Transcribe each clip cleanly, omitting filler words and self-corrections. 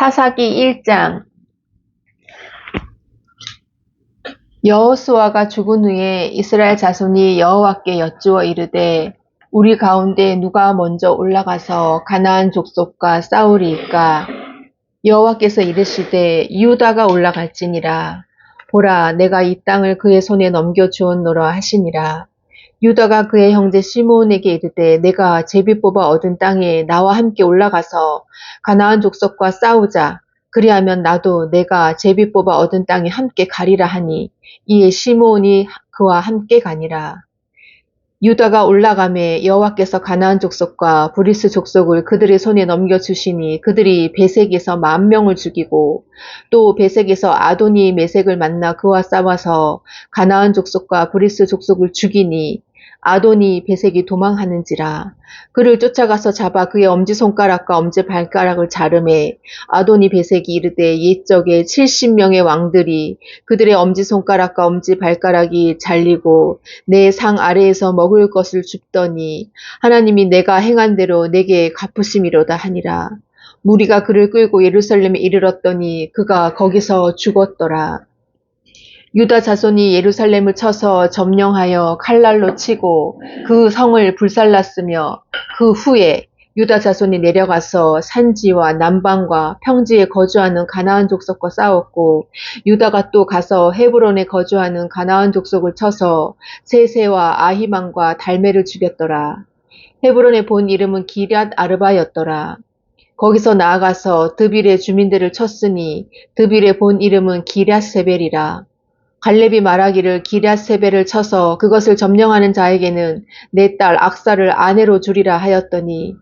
사사기 1장. 여호수아가 죽은 후에 이스라엘 자손이 여호와께 여쭈어 이르되 우리 가운데 누가 먼저 올라가서 가나안 족속과 싸우리이까? 여호와께서 이르시되 유다가 올라갈지니라. 보라, 내가 이 땅을 그의 손에 넘겨주었노라 하시니라. 유다가 그의 형제 시므온에게 이르되 내가 제비 뽑아 얻은 땅에 나와 함께 올라가서 가나안 족속과 싸우자. 그리하면 나도 내가 제비 뽑아 얻은 땅에 함께 가리라 하니 이에 시므온이 그와 함께 가니라. 유다가 올라가매 여호와께서 가나안 족속과 브리스 족속을 그들의 손에 넘겨주시니 그들이 베색에서 10,000명을 죽이고 또 베색에서 아도니 메색을 만나 그와 싸워서 가나안 족속과 브리스 족속을 죽이니 아도니 베색이 도망하는지라. 그를 쫓아가서 잡아 그의 엄지손가락과 엄지발가락을 자르매 아도니 베색이 이르되 옛적에 70명의 왕들이 그들의 엄지손가락과 엄지발가락이 잘리고 내 상 아래에서 먹을 것을 줍더니 하나님이 내가 행한 대로 내게 갚으심이로다 하니라. 무리가 그를 끌고 예루살렘에 이르렀더니 그가 거기서 죽었더라. 유다 자손이 예루살렘을 쳐서 점령하여 칼날로 치고 그 성을 불살랐으며 그 후에 유다 자손이 내려가서 산지와 남방과 평지에 거주하는 가나안 족속과 싸웠고 유다가 또 가서 헤브론에 거주하는 가나안 족속을 쳐서 세세와 아히만과 달메를 죽였더라. 헤브론의 본 이름은 기럇 아르바였더라. 거기서 나아가서 드빌의 주민들을 쳤으니 드빌의 본 이름은 기럇세벨이라. 갈렙이 말하기를 기럇세벨을 쳐서 그것을 점령하는 자에게는 내 딸 악사를 아내로 주리라 하였더니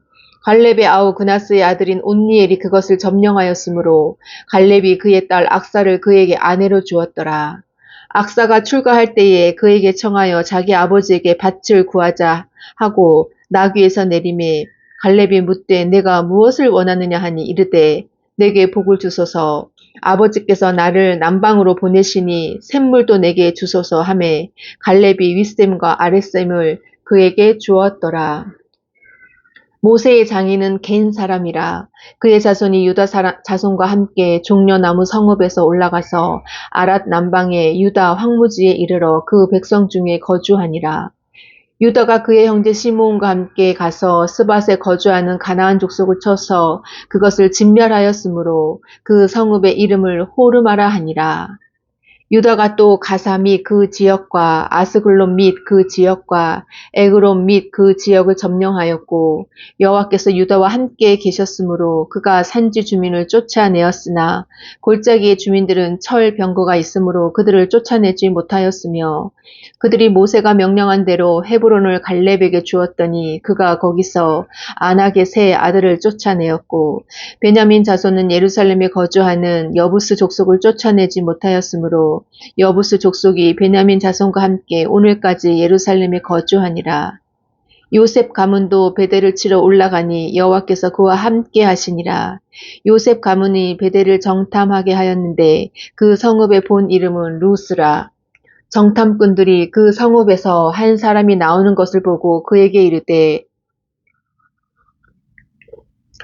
갈렙의 아우 그나스의 아들인 온니엘이 그것을 점령하였으므로 갈렙이 그의 딸 악사를 그에게 아내로 주었더라. 악사가 출가할 때에 그에게 청하여 자기 아버지에게 밭을 구하자 하고 나귀에서 내리매 갈렙이 묻되 내가 무엇을 원하느냐 하니 이르되 내게 복을 주소서. 아버지께서 나를 남방으로 보내시니 샘물도 내게 주소서 하매 갈렙이 윗샘과 아랫샘을 그에게 주었더라. 모세의 장인은 겐 사람이라. 그의 자손이 유다 자손과 함께 종려나무 성읍에서 올라가서 아랏 남방의 유다 황무지에 이르러 그 백성 중에 거주하니라. 유다가 그의 형제 시므온과 함께 가서 스밧에 거주하는 가나안 족속을 쳐서 그것을 진멸하였으므로 그 성읍의 이름을 호르마라 하니라. 유다가 또 가사 및 그 지역과 아스글론 및 그 지역과 에그론 및 그 지역을 점령하였고 여호와께서 유다와 함께 계셨으므로 그가 산지 주민을 쫓아내었으나 골짜기의 주민들은 철 병거가 있으므로 그들을 쫓아내지 못하였으며 그들이 모세가 명령한 대로 헤브론을 갈렙에게 주었더니 그가 거기서 아낙의 세 아들을 쫓아내었고 베냐민 자손은 예루살렘에 거주하는 여부스 족속을 쫓아내지 못하였으므로 여부스 족속이 베냐민 자손과 함께 오늘까지 예루살렘에 거주하니라. 요셉 가문도 베델을 치러 올라가니 여호와께서 그와 함께 하시니라. 요셉 가문이 베델을 정탐하게 하였는데 그 성읍의 본 이름은 루스라. 정탐꾼들이 그 성읍에서 한 사람이 나오는 것을 보고 그에게 이르되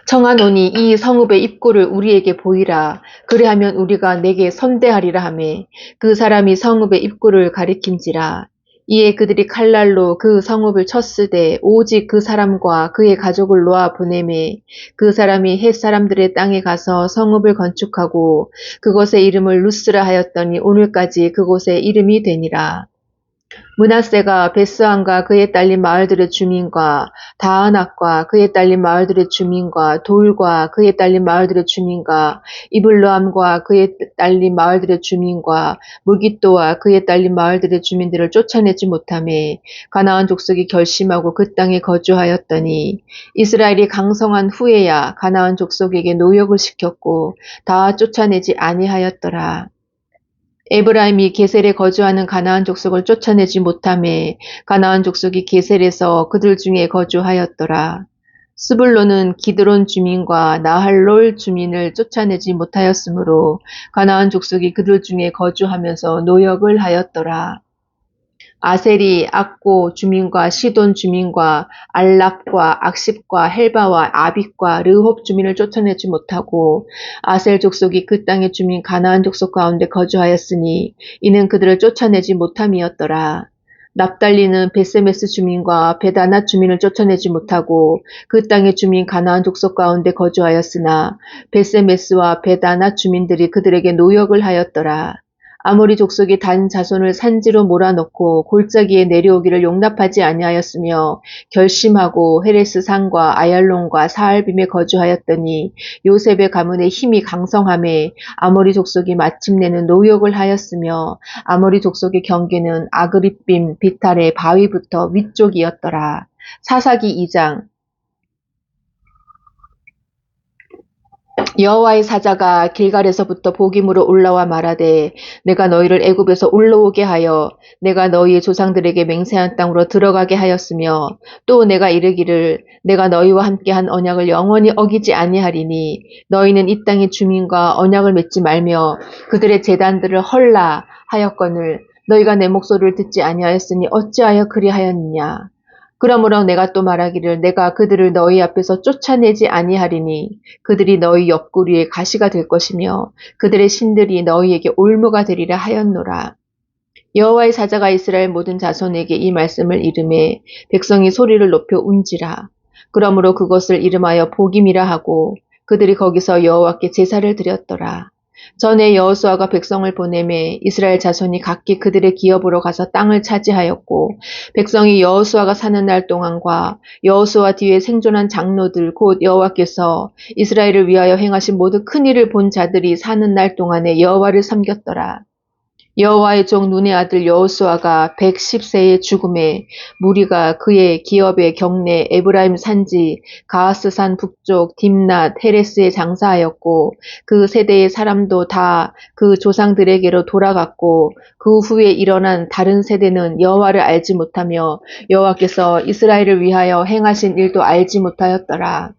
청하노니 이 성읍의 입구를 우리에게 보이라. 그리하면 우리가 내게 선대하리라 하매 그 사람이 성읍의 입구를 가리킨지라. 이에 그들이 칼날로 그 성읍을 쳤으되 오직 그 사람과 그의 가족을 놓아 보내매 그 사람이 헷 사람들의 땅에 가서 성읍을 건축하고 그곳의 이름을 루스라 하였더니 오늘까지 그곳의 이름이 되니라. 므낫세가 베스안과 그에 딸린 마을들의 주민과 다아낙과 그에 딸린 마을들의 주민과 돌과 그에 딸린 마을들의 주민과 이블로암과 그에 딸린 마을들의 주민과 무깃도와 그에 딸린 마을들의 주민들을 쫓아내지 못하매 가나안 족속이 결심하고 그 땅에 거주하였더니 이스라엘이 강성한 후에야 가나안 족속에게 노역을 시켰고 다 쫓아내지 아니하였더라. 에브라임이 게셀에 거주하는 가나안 족속을 쫓아내지 못하매 가나안 족속이 게셀에서 그들 중에 거주하였더라. 스불론은 기드론 주민과 나할롤 주민을 쫓아내지 못하였으므로 가나안 족속이 그들 중에 거주하면서 노역을 하였더라. 아셀이 악고 주민과 시돈 주민과 알랍과 악십과 헬바와 아빅과 르홉 주민을 쫓아내지 못하고 아셀 족속이 그 땅의 주민 가나안 족속 가운데 거주하였으니 이는 그들을 쫓아내지 못함이었더라. 납달리는 베세메스 주민과 베다낫 주민을 쫓아내지 못하고 그 땅의 주민 가나안 족속 가운데 거주하였으나 베세메스와 베다낫 주민들이 그들에게 노역을 하였더라. 아모리 족속이 단 자손을 산지로 몰아넣고 골짜기에 내려오기를 용납하지 아니하였으며 결심하고 헤레스 산과 아얄론과 사알빔에 거주하였더니 요셉의 가문의 힘이 강성함에 아모리 족속이 마침내는 노역을 하였으며 아모리 족속의 경계는 아그립빔 비탈의 바위부터 위쪽이었더라. 사사기 2장. 여호와의 사자가 길갈에서부터 복임으로 올라와 말하되 내가 너희를 애굽에서 올라오게 하여 내가 너희의 조상들에게 맹세한 땅으로 들어가게 하였으며 또 내가 이르기를 내가 너희와 함께한 언약을 영원히 어기지 아니하리니 너희는 이 땅의 주민과 언약을 맺지 말며 그들의 제단들을 헐라 하였거늘 너희가 내 목소리를 듣지 아니하였으니 어찌하여 그리하였느냐. 그러므로 내가 또 말하기를 내가 그들을 너희 앞에서 쫓아내지 아니하리니 그들이 너희 옆구리에 가시가 될 것이며 그들의 신들이 너희에게 올무가 되리라 하였노라. 여호와의 사자가 이스라엘 모든 자손에게 이 말씀을 이르매 백성이 소리를 높여 운지라. 그러므로 그것을 이름하여 복임이라 하고 그들이 거기서 여호와께 제사를 드렸더라. 전에 여호수아가 백성을 보내매 이스라엘 자손이 각기 그들의 기업으로 가서 땅을 차지하였고 백성이 여호수아가 사는 날 동안과 여호수아 뒤에 생존한 장로들 곧 여호와께서 이스라엘을 위하여 행하신 모든 큰 일을 본 자들이 사는 날 동안에 여호와를 섬겼더라. 여호와의 종 눈의 아들 여호수아가 110세의 죽음에 무리가 그의 기업의 경내 에브라임 산지 가하스산 북쪽 딥낫 헤레스에 장사하였고 그 세대의 사람도 다 그 조상들에게로 돌아갔고 그 후에 일어난 다른 세대는 여호와를 알지 못하며 여호와께서 이스라엘을 위하여 행하신 일도 알지 못하였더라.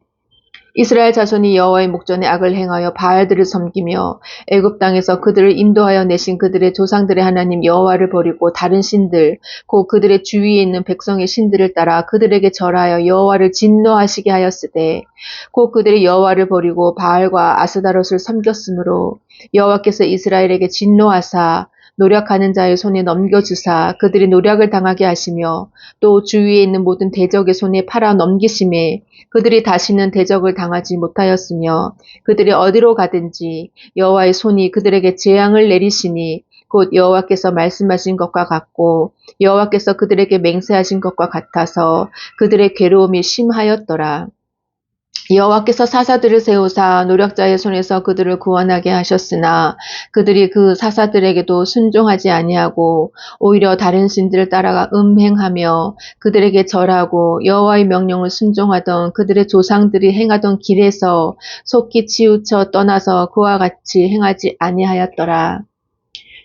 이스라엘 자손이 여호와의 목전에 악을 행하여 바알들을 섬기며 애굽 땅에서 그들을 인도하여 내신 그들의 조상들의 하나님 여호와를 버리고 다른 신들 곧 그들의 주위에 있는 백성의 신들을 따라 그들에게 절하여 여호와를 진노하시게 하였으되 곧 그들이 여호와를 버리고 바알과 아스다롯을 섬겼으므로 여호와께서 이스라엘에게 진노하사 노력하는 자의 손에 넘겨주사 그들이 노력을 당하게 하시며 또 주위에 있는 모든 대적의 손에 팔아 넘기심에 그들이 다시는 대적을 당하지 못하였으며 그들이 어디로 가든지 여호와의 손이 그들에게 재앙을 내리시니 곧 여호와께서 말씀하신 것과 같고 여호와께서 그들에게 맹세하신 것과 같아서 그들의 괴로움이 심하였더라. 여호와께서 사사들을 세우사 노력자의 손에서 그들을 구원하게 하셨으나 그들이 그 사사들에게도 순종하지 아니하고 오히려 다른 신들을 따라가 음행하며 그들에게 절하고 여호와의 명령을 순종하던 그들의 조상들이 행하던 길에서 속히 치우쳐 떠나서 그와 같이 행하지 아니하였더라.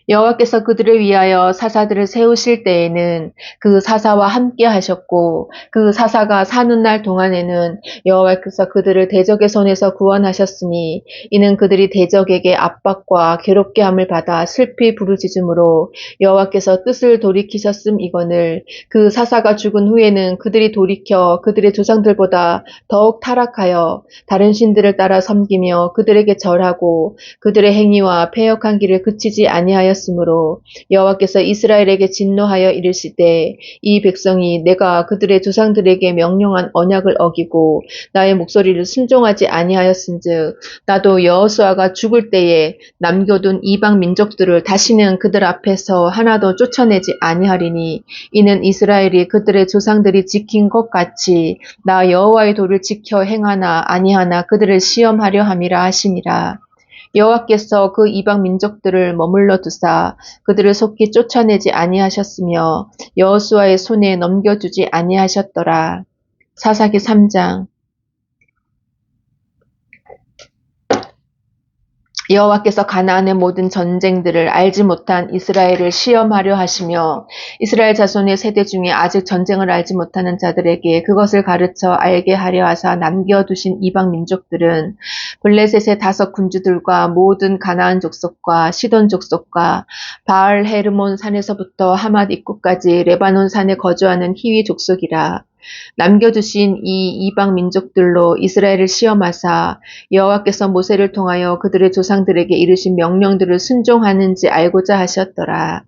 여호와께서 그들을 위하여 사사들을 세우실 때에는 그 사사와 함께 하셨고 그 사사가 사는 날 동안에는 여호와께서 그들을 대적의 손에서 구원하셨으니 이는 그들이 대적에게 압박과 괴롭게 함을 받아 슬피 부르짖음으로 여호와께서 뜻을 돌이키셨음이거늘 그 사사가 죽은 후에는 그들이 돌이켜 그들의 조상들보다 더욱 타락하여 다른 신들을 따라 섬기며 그들에게 절하고 그들의 행위와 패역한 길을 그치지 아니하였으므로 여호와께서 이스라엘에게 진노하여 이르시되 이 백성이 내가 그들의 조상들에게 명령한 언약을 어기고 나의 목소리를 순종하지 아니하였은즉 나도 여호수아가 죽을 때에 남겨둔 이방 민족들을 다시는 그들 앞에서 하나도 쫓아내지 아니하리니 이는 이스라엘이 그들의 조상들이 지킨 것 같이 나 여호와의 도를 지켜 행하나 아니하나 그들을 시험하려 함이라 하시니라. 여호와께서 그 이방 민족들을 머물러 두사 그들을 속히 쫓아내지 아니하셨으며 여호수아의 손에 넘겨주지 아니하셨더라. 사사기 3장. 여호와께서 가나안의 모든 전쟁들을 알지 못한 이스라엘을 시험하려 하시며 이스라엘 자손의 세대 중에 아직 전쟁을 알지 못하는 자들에게 그것을 가르쳐 알게 하려 하사 남겨두신 이방 민족들은 블레셋의 5 군주들과 모든 가나안 족속과 시돈 족속과 바알 헤르몬 산에서부터 하맛 입구까지 레바논 산에 거주하는 히위 족속이라. 남겨두신 이 이방 민족들로 이스라엘을 시험하사 여호와께서 모세를 통하여 그들의 조상들에게 이르신 명령들을 순종하는지 알고자 하셨더라.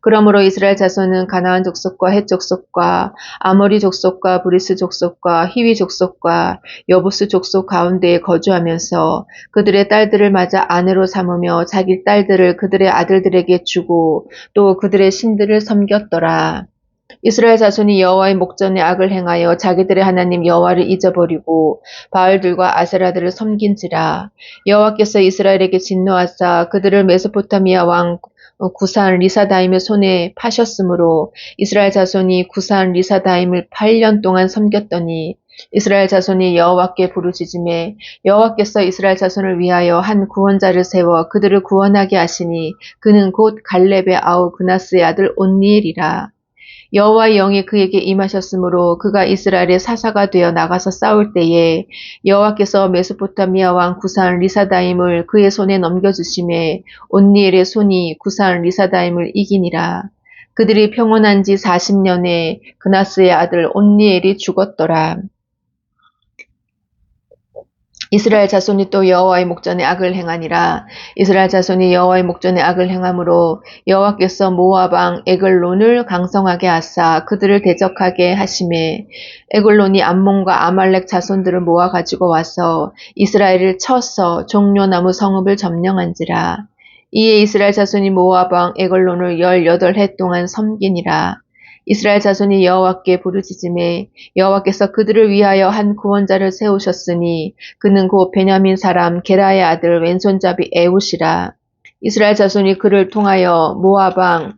그러므로 이스라엘 자손은 가나안 족속과 헷 족속과 아모리 족속과 브리스 족속과 히위 족속과 여부스 족속 가운데에 거주하면서 그들의 딸들을 맞아 아내로 삼으며 자기 딸들을 그들의 아들들에게 주고 또 그들의 신들을 섬겼더라. 이스라엘 자손이 여호와의 목전에 악을 행하여 자기들의 하나님 여호와를 잊어버리고 바알들과 아세라들을 섬긴지라. 여호와께서 이스라엘에게 진노하사 그들을 메소포타미아 왕 구산 리사다임의 손에 파셨으므로 이스라엘 자손이 구산 리사다임을 8년 동안 섬겼더니 이스라엘 자손이 여호와께 부르짖음에 여호와께서 이스라엘 자손을 위하여 한 구원자를 세워 그들을 구원하게 하시니 그는 곧 갈렙의 아우 그나스의 아들 온니엘이라. 여호와의 영이 그에게 임하셨으므로 그가 이스라엘의 사사가 되어 나가서 싸울 때에 여호와께서 메소포타미아 왕 구산 리사다임을 그의 손에 넘겨주심에 온니엘의 손이 구산 리사다임을 이기니라. 그들이 평온한 지 40년에 그나스의 아들 온니엘이 죽었더라. 이스라엘 자손이 또 여호와의 목전에 악을 행하니라. 이스라엘 자손이 여호와의 목전에 악을 행함으로 여호와께서 모압 왕 에글론을 강성하게 하사 그들을 대적하게 하심에 에글론이 암몬과 아말렉 자손들을 모아 가지고 와서 이스라엘을 쳐서 종려나무 성읍을 점령한지라. 이에 이스라엘 자손이 모압 왕 에글론을 18해 동안 섬기니라. 이스라엘 자손이 여호와께 부르짖음에 여호와께서 그들을 위하여 한 구원자를 세우셨으니 그는 곧 베냐민 사람 게라의 아들 왼손잡이 에훗이라. 이스라엘 자손이 그를 통하여 모압 왕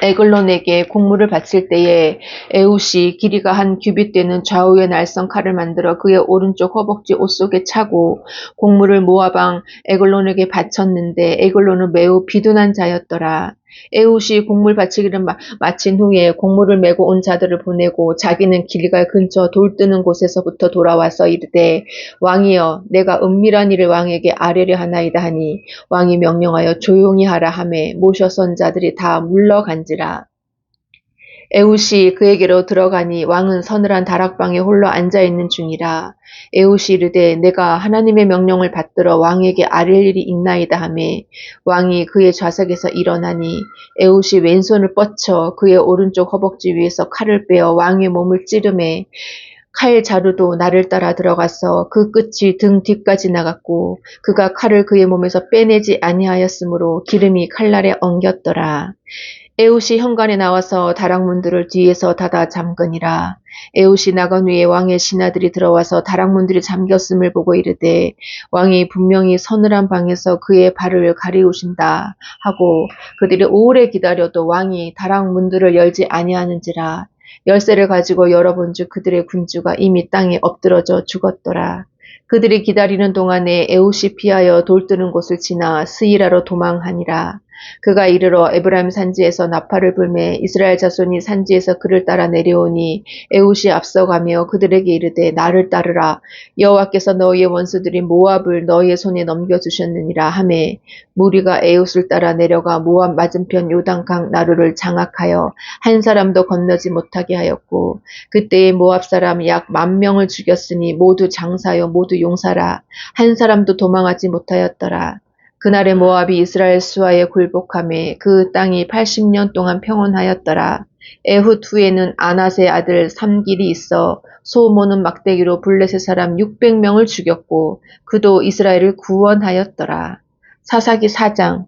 에글론에게 공물을 바칠 때에 에훗이 길이가 한 규빗 되는 좌우의 날선 칼을 만들어 그의 오른쪽 허벅지 옷 속에 차고 공물을 모압 왕 에글론에게 바쳤는데 에글론은 매우 비둔한 자였더라. 에훗이 공물 바치기를 마친 후에 공물을 메고 온 자들을 보내고 자기는 길갈 근처 돌 뜨는 곳에서부터 돌아와서 이르되 왕이여 내가 은밀한 일을 왕에게 아뢰려 하나이다 하니 왕이 명령하여 조용히 하라 하매 모셔서 온 자들이 다 물러간지라. 에훗이 그에게로 들어가니 왕은 서늘한 다락방에 홀로 앉아있는 중이라. 에훗이 이르되 내가 하나님의 명령을 받들어 왕에게 아뢰 일이 있나이다 하매 왕이 그의 좌석에서 일어나니 에훗이 왼손을 뻗쳐 그의 오른쪽 허벅지 위에서 칼을 빼어 왕의 몸을 찌르매 칼 자루도 나를 따라 들어가서 그 끝이 등 뒤까지 나갔고 그가 칼을 그의 몸에서 빼내지 아니하였으므로 기름이 칼날에 엉겼더라. 에훗이 현관에 나와서 다락문들을 뒤에서 닫아 잠그니라. 에훗이 나간 후에 왕의 신하들이 들어와서 다락문들이 잠겼음을 보고 이르되 왕이 분명히 서늘한 방에서 그의 발을 가리우신다 하고 그들이 오래 기다려도 왕이 다락문들을 열지 아니하는지라. 열쇠를 가지고 열어본즉 그들의 군주가 이미 땅에 엎드러져 죽었더라. 그들이 기다리는 동안에 에훗이 피하여 돌뜨는 곳을 지나 스이라로 도망하니라. 그가 이르러 에브라임 산지에서 나팔을 불매 이스라엘 자손이 산지에서 그를 따라 내려오니 에훗이 앞서가며 그들에게 이르되 나를 따르라. 여호와께서 너희의 원수들인 모압을 너희의 손에 넘겨주셨느니라 하매 무리가 에훗을 따라 내려가 모압 맞은편 요단강 나루를 장악하여 한 사람도 건너지 못하게 하였고 그때에 모압 사람 약 10,000명을 죽였으니 모두 장사요 모두 용사라. 한 사람도 도망하지 못하였더라. 그날에 모압이 이스라엘 수하에 굴복하매 그 땅이 80년 동안 평온하였더라. 에훗 후에는 아낫의 아들 삼길이 있어 소 모는 막대기로 블레셋 사람 600명을 죽였고 그도 이스라엘을 구원하였더라. 사사기 4장.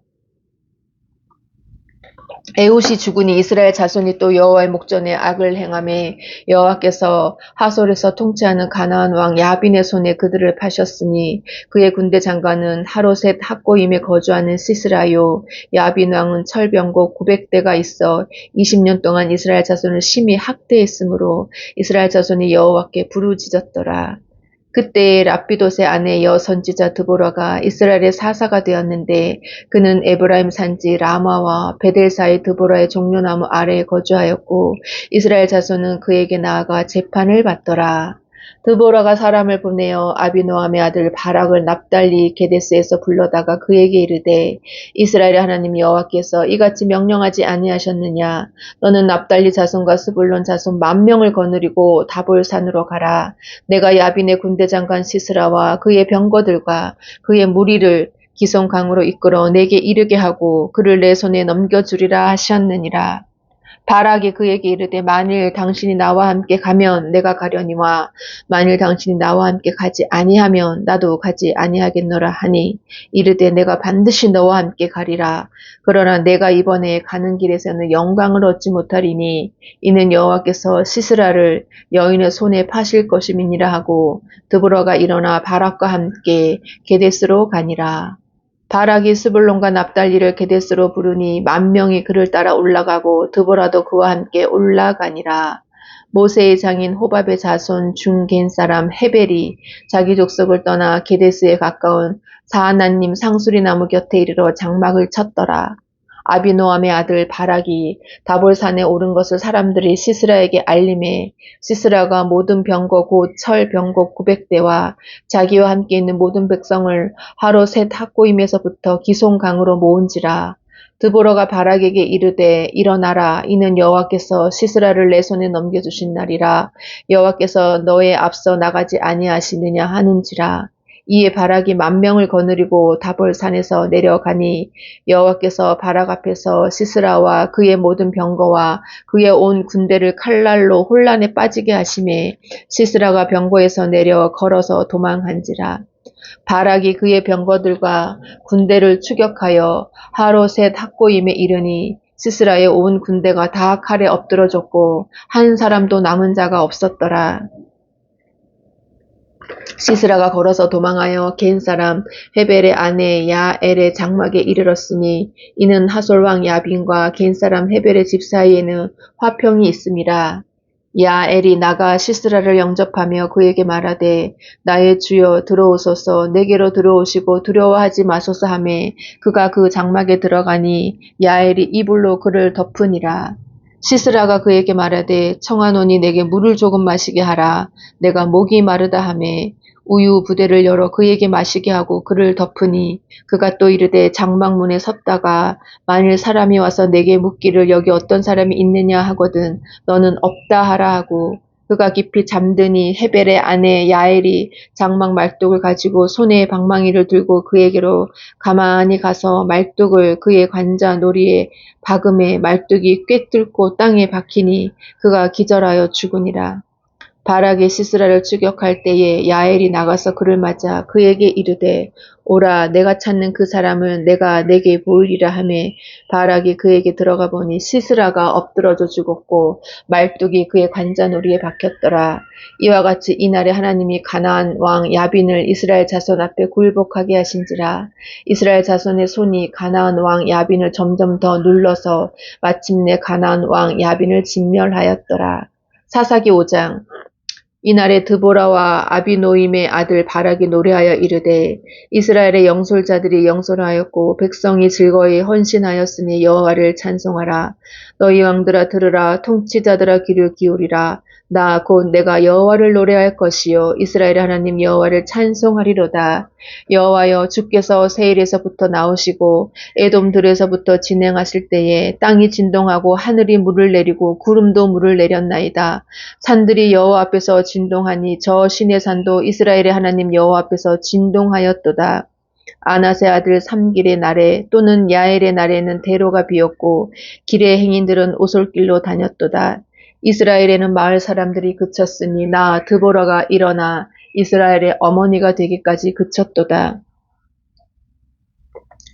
에훗이 죽으니 이스라엘 자손이 또 여호와의 목전에 악을 행하매 여호와께서 하솔에서 통치하는 가나안 왕 야빈의 손에 그들을 파셨으니 그의 군대 장관은 하로셋 학고임에 거주하는 시스라요. 야빈 왕은 철병고 900대가 있어 20년 동안 이스라엘 자손을 심히 학대했으므로 이스라엘 자손이 여호와께 부르짖었더라. 그때 랍비돗의 아내 여선지자 드보라가 이스라엘의 사사가 되었는데 그는 에브라임 산지 라마와 베델 사이 드보라의 종려나무 아래에 거주하였고 이스라엘 자손은 그에게 나아가 재판을 받더라. 드보라가 사람을 보내어 아비노함의 아들 바락을 납달리 게데스에서 불러다가 그에게 이르되 이스라엘의 하나님 여호와께서 이같이 명령하지 아니하셨느냐 너는 납달리 자손과 스불론 자손 10,000명을 거느리고 다볼산으로 가라. 내가 야빈의 군대장관 시스라와 그의 병거들과 그의 무리를 기손 강으로 이끌어 내게 이르게 하고 그를 내 손에 넘겨주리라 하셨느니라. 바락이 그에게 이르되 만일 당신이 나와 함께 가면 내가 가려니와 만일 당신이 나와 함께 가지 아니하면 나도 가지 아니하겠노라 하니 이르되 내가 반드시 너와 함께 가리라. 그러나 내가 이번에 가는 길에서는 영광을 얻지 못하리니 이는 여호와께서 시스라를 여인의 손에 파실 것임이니라 하고 드보라가 일어나 바락과 함께 게데스로 가니라. 바락이 스불론과 납달리를 게데스로 부르니 10,000명이 그를 따라 올라가고 드보라도 그와 함께 올라가니라. 모세의 장인 호밥의 자손 중겐 사람 헤벨이 자기 족속을 떠나 게데스에 가까운 사하나님 상수리 나무 곁에 이르러 장막을 쳤더라. 아비노함의 아들 바락이 다볼산에 오른 것을 사람들이 시스라에게 알림해 시스라가 모든 병거 곧 철 병거 900대와 자기와 함께 있는 모든 백성을 하루셋 학고임에서부터 기송강으로 모은지라. 드보라가 바락에게 이르되 일어나라 이는 여호와께서 시스라를 내 손에 넘겨주신 날이라. 여호와께서 너의 앞서 나가지 아니하시느냐 하는지라. 이에 바락이 10,000명을 거느리고 다볼산에서 내려가니 여호와께서 바락 앞에서 시스라와 그의 모든 병거와 그의 온 군대를 칼날로 혼란에 빠지게 하심에 시스라가 병거에서 내려 걸어서 도망한지라. 바락이 그의 병거들과 군대를 추격하여 하로셋 학고임에 이르니 시스라의 온 군대가 다 칼에 엎드러졌고 한 사람도 남은 자가 없었더라. 시스라가 걸어서 도망하여 겐 사람 헤벨의 아내 야엘의 장막에 이르렀으니 이는 하솔 왕 야빈과 겐 사람 헤벨의 집 사이에는 화평이 있음이라. 야엘이 나가 시스라를 영접하며 그에게 말하되 나의 주여 들어오소서 내게로 들어오시고 두려워하지 마소서 하매 그가 그 장막에 들어가니 야엘이 이불로 그를 덮으니라. 시스라가 그에게 말하되 청하노니 내게 물을 조금 마시게 하라. 내가 목이 마르다 하매 우유 부대를 열어 그에게 마시게 하고 그를 덮으니 그가 또 이르되 장막문에 섰다가 만일 사람이 와서 내게 묻기를 여기 어떤 사람이 있느냐 하거든 너는 없다 하라 하고 그가 깊이 잠드니 헤벨의 아내 야엘이 장막 말뚝을 가지고 손에 방망이를 들고 그에게로 가만히 가서 말뚝을 그의 관자 놀이에 박음에 말뚝이 꿰뚫고 땅에 박히니 그가 기절하여 죽으니라. 바락이 시스라를 추격할 때에 야엘이 나가서 그를 맞아 그에게 이르되 오라 내가 찾는 그 사람을 내가 내게 보이리라 하매 바락이 그에게 들어가 보니 시스라가 엎드러져 죽었고 말뚝이 그의 관자놀이에 박혔더라. 이와 같이 이날에 하나님이 가나안 왕 야빈을 이스라엘 자손 앞에 굴복하게 하신지라. 이스라엘 자손의 손이 가나안 왕 야빈을 점점 더 눌러서 마침내 가나안 왕 야빈을 진멸하였더라. 사사기 5장. 이날에 드보라와 아비노임의 아들 바락이 노래하여 이르되 이스라엘의 영솔자들이 영솔하였고 백성이 즐거이 헌신하였으니 여호와를 찬송하라. 너희 왕들아 들으라. 통치자들아 귀를 기울이라. 나 곧 내가 여호와를 노래할 것이요 이스라엘의 하나님 여호와를 찬송하리로다. 여호와여 주께서 세일에서부터 나오시고 에돔들에서부터 진행하실 때에 땅이 진동하고 하늘이 물을 내리고 구름도 물을 내렸나이다. 산들이 여호와 앞에서 진동하니 저 신의 산도 이스라엘의 하나님 여호와 앞에서 진동하였도다. 아낫의 아들 삼길의 날에 또는 야엘의 날에는 대로가 비었고 길의 행인들은 오솔길로 다녔도다. 이스라엘에는 마을 사람들이 그쳤으니 나 드보라가 일어나 이스라엘의 어머니가 되기까지 그쳤도다.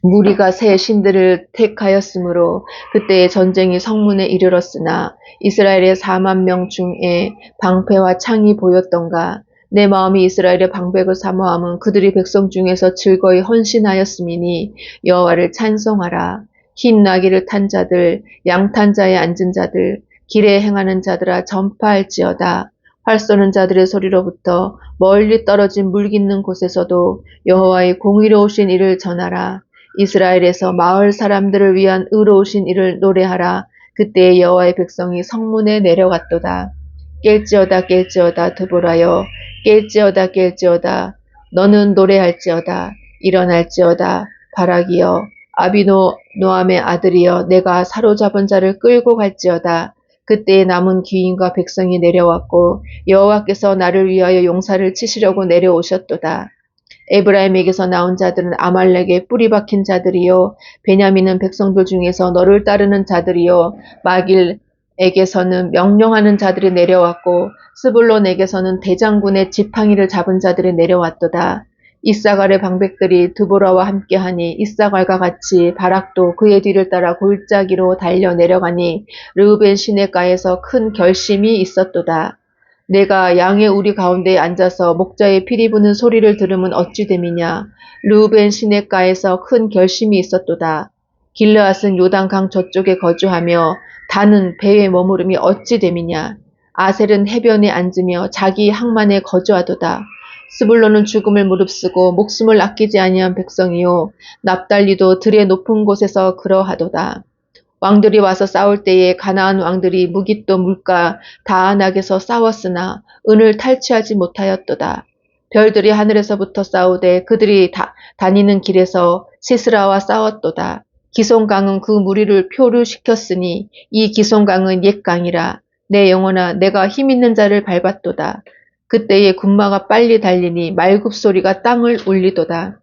무리가 새 신들을 택하였으므로 그때의 전쟁이 성문에 이르렀으나 이스라엘의 40,000명 중에 방패와 창이 보였던가. 내 마음이 이스라엘의 방백을 사모함은 그들이 백성 중에서 즐거이 헌신하였음이니 여호와를 찬송하라. 흰 나귀를 탄 자들, 양탄 자에 앉은 자들, 길에 행하는 자들아 전파할지어다. 활 쏘는 자들의 소리로부터 멀리 떨어진 물 깃는 곳에서도 여호와의 공의로우신 일을 전하라. 이스라엘에서 마을 사람들을 위한 의로우신 일을 노래하라. 그때 여호와의 백성이 성문에 내려갔도다. 깰지어다 깰지어다 드보라여 깰지어다 깰지어다 너는 노래할지어다 일어날지어다 바라기여 아비노암의 아들이여 내가 사로잡은 자를 끌고 갈지어다. 그때에 남은 귀인과 백성이 내려왔고 여호와께서 나를 위하여 용사를 치시려고 내려오셨도다. 에브라임에게서 나온 자들은 아말렉의 뿌리 박힌 자들이요 베냐민은 백성들 중에서 너를 따르는 자들이요 마길에게서는 명령하는 자들이 내려왔고 스불론에게서는 대장군의 지팡이를 잡은 자들이 내려왔도다. 이사갈의 방백들이 드보라와 함께하니 이사갈과 같이 바락도 그의 뒤를 따라 골짜기로 달려 내려가니 르우벤 시내가에서 큰 결심이 있었도다. 내가 양의 우리 가운데에 앉아서 목자의 피리 부는 소리를 들으면 어찌 됨이냐. 르우벤 시내가에서 큰 결심이 있었도다. 길르앗은 요단강 저쪽에 거주하며 단은 배에 머무름이 어찌 됨이냐. 아셀은 해변에 앉으며 자기 항만에 거주하도다. 스불론은 죽음을 무릅쓰고 목숨을 아끼지 아니한 백성이요 납달리도 들의 높은 곳에서 그러하도다. 왕들이 와서 싸울 때에 가나안 왕들이 무깃도 물가 다안악에서 싸웠으나 은을 탈취하지 못하였도다. 별들이 하늘에서부터 싸우되 그들이 다니는 길에서 시스라와 싸웠도다. 기손강은 그 무리를 표류시켰으니 이 기손강은 옛 강이라. 내 영혼아 내가 힘있는 자를 밟았도다. 그때에 군마가 빨리 달리니 말굽소리가 땅을 울리도다.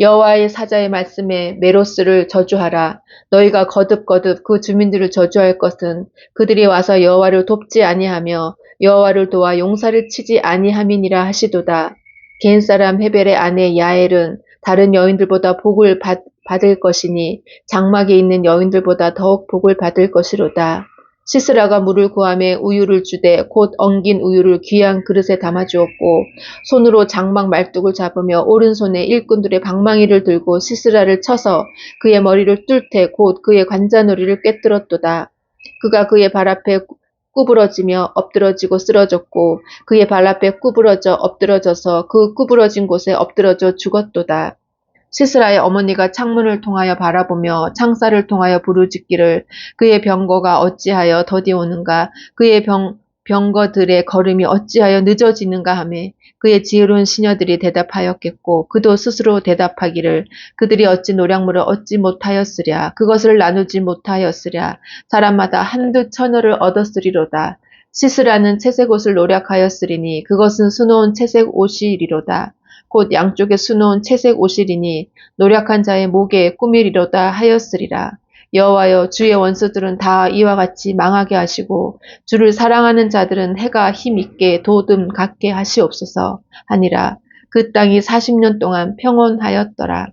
여호와의 사자의 말씀에 메로스를 저주하라. 너희가 거듭거듭 그 주민들을 저주할 것은 그들이 와서 여호와를 돕지 아니하며 여호와를 도와 용사를 치지 아니함이니라 하시도다. 겐사람 헤벨의 아내 야엘은 다른 여인들보다 복을 받을 것이니 장막에 있는 여인들보다 더욱 복을 받을 것이로다. 시스라가 물을 구하며 우유를 주되 곧 엉긴 우유를 귀한 그릇에 담아주었고 손으로 장막 말뚝을 잡으며 오른손에 일꾼들의 방망이를 들고 시스라를 쳐서 그의 머리를 뚫되 곧 그의 관자놀이를 꿰뚫었도다. 그가 그의 발 앞에 구부러지며 엎드러지고 쓰러졌고 그의 발 앞에 구부러져 엎드러져서 그 구부러진 곳에 엎드러져 죽었도다. 시스라의 어머니가 창문을 통하여 바라보며 창살을 통하여 부르짖기를 그의 병거가 어찌하여 더디오는가 그의 병거들의 걸음이 어찌하여 늦어지는가 하매 그의 지혜로운 시녀들이 대답하였겠고 그도 스스로 대답하기를 그들이 어찌 노량물을 얻지 못하였으랴 그것을 나누지 못하였으랴 사람마다 한두 처녀를 얻었으리로다. 시스라는 채색 옷을 노력하였으리니 그것은 수놓은 채색 옷이리로다. 곧 양쪽에 수놓은 채색 옷이리니 노력한 자의 목에 꾸미리로다 하였으리라. 여호와여 주의 원수들은 다 이와 같이 망하게 하시고 주를 사랑하는 자들은 해가 힘있게 도듬 갖게 하시옵소서 하니라. 그 땅이 40년 동안 평온하였더라.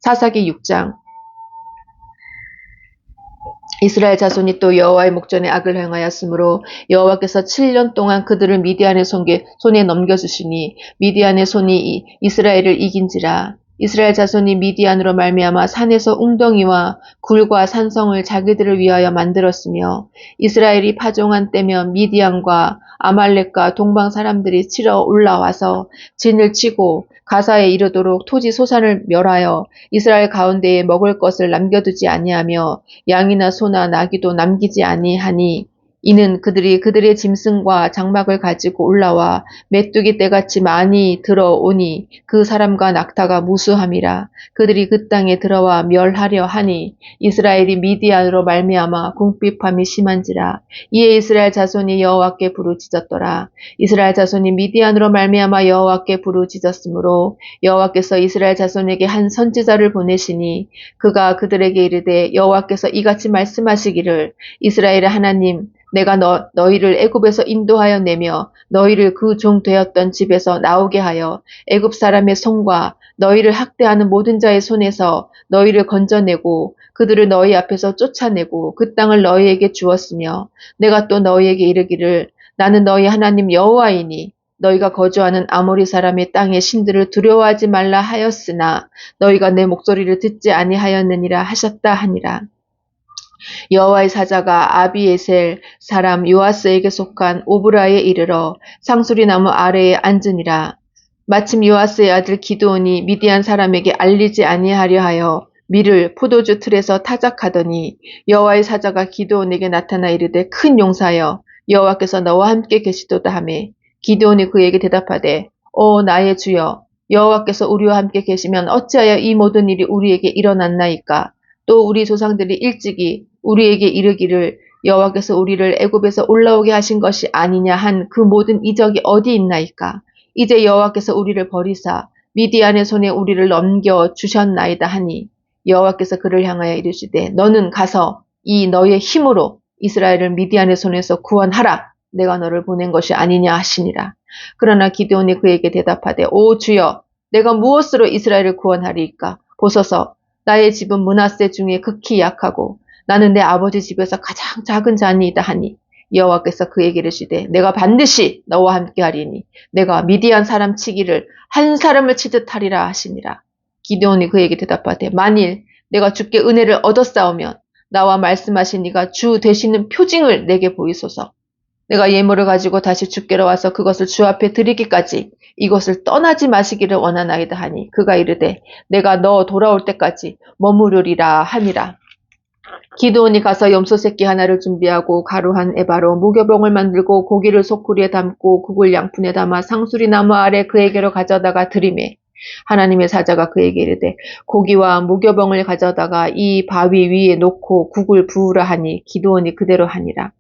사사기 6장. 이스라엘 자손이 또 여호와의 목전에 악을 행하였으므로 여호와께서 7년 동안 그들을 미디안의 손에 넘겨주시니 미디안의 손이 이스라엘을 이긴지라. 이스라엘 자손이 미디안으로 말미암아 산에서 웅덩이와 굴과 산성을 자기들을 위하여 만들었으며 이스라엘이 파종한 때면 미디안과 아말렉과 동방 사람들이 치러 올라와서 진을 치고 가사에 이르도록 토지 소산을 멸하여 이스라엘 가운데에 먹을 것을 남겨두지 아니하며 양이나 소나 나귀도 남기지 아니하니 이는 그들이 그들의 짐승과 장막을 가지고 올라와 메뚜기 떼같이 많이 들어오니 그 사람과 낙타가 무수함이라. 그들이 그 땅에 들어와 멸하려 하니 이스라엘이 미디안으로 말미암아 궁핍함이 심한지라. 이에 이스라엘 자손이 여호와께 부르짖었더라. 이스라엘 자손이 미디안으로 말미암아 여호와께 부르짖었으므로 여호와께서 이스라엘 자손에게 한 선지자를 보내시니 그가 그들에게 이르되 여호와께서 이같이 말씀하시기를 이스라엘의 하나님 내가 너희를 애굽에서 인도하여 내며 너희를 그 종 되었던 집에서 나오게 하여 애굽 사람의 손과 너희를 학대하는 모든 자의 손에서 너희를 건져내고 그들을 너희 앞에서 쫓아내고 그 땅을 너희에게 주었으며 내가 또 너희에게 이르기를 나는 너희 하나님 여호와이니 너희가 거주하는 아모리 사람의 땅의 신들을 두려워하지 말라 하였으나 너희가 내 목소리를 듣지 아니하였느니라 하셨다 하니라. 여호와의 사자가 아비에셀 사람 요아스에게 속한 오브라에 이르러 상수리 나무 아래에 앉으니라. 마침 요아스의 아들 기드온이 미디안 사람에게 알리지 아니하려 하여 밀을 포도주 틀에서 타작하더니 여호와의 사자가 기드온에게 나타나 이르되 큰 용사여 여호와께서 너와 함께 계시도다 하매 기드온이 그에게 대답하되 오 나의 주여 여호와께서 우리와 함께 계시면 어찌하여 이 모든 일이 우리에게 일어났나이까. 또 우리 조상들이 일찍이 우리에게 이르기를 여호와께서 우리를 애굽에서 올라오게 하신 것이 아니냐 한 그 모든 이적이 어디 있나이까. 이제 여호와께서 우리를 버리사 미디안의 손에 우리를 넘겨 주셨나이다 하니 여호와께서 그를 향하여 이르시되 너는 가서 이 너의 힘으로 이스라엘을 미디안의 손에서 구원하라. 내가 너를 보낸 것이 아니냐 하시니라. 그러나 기드온이 그에게 대답하되 오 주여 내가 무엇으로 이스라엘을 구원하리이까. 보소서 나의 집은 므낫세 중에 극히 약하고 나는 내 아버지 집에서 가장 작은 자니이다 하니 여호와께서 그에게 이르시되 내가 반드시 너와 함께하리니 내가 미디안 사람 치기를 한 사람을 치듯 하리라 하시니라. 기드온이 그에게 대답하되 만일 내가 주께 은혜를 얻었사오면 나와 말씀하신 이가 주 되시는 표징을 내게 보이소서. 내가 예물을 가지고 다시 주께로 와서 그것을 주 앞에 드리기까지 이것을 떠나지 마시기를 원하나이다 하니 그가 이르되 내가 너 돌아올 때까지 머무르리라 하니라. 기드온이 가서 염소 새끼 하나를 준비하고 가루 한 에바로 무교병을 만들고 고기를 소쿠리에 담고 국을 양푼에 담아 상수리 나무 아래 그에게로 가져다가 드리매 하나님의 사자가 그에게 이르되 고기와 무교병을 가져다가 이 바위 위에 놓고 국을 부으라 하니 기드온이 그대로 하니라.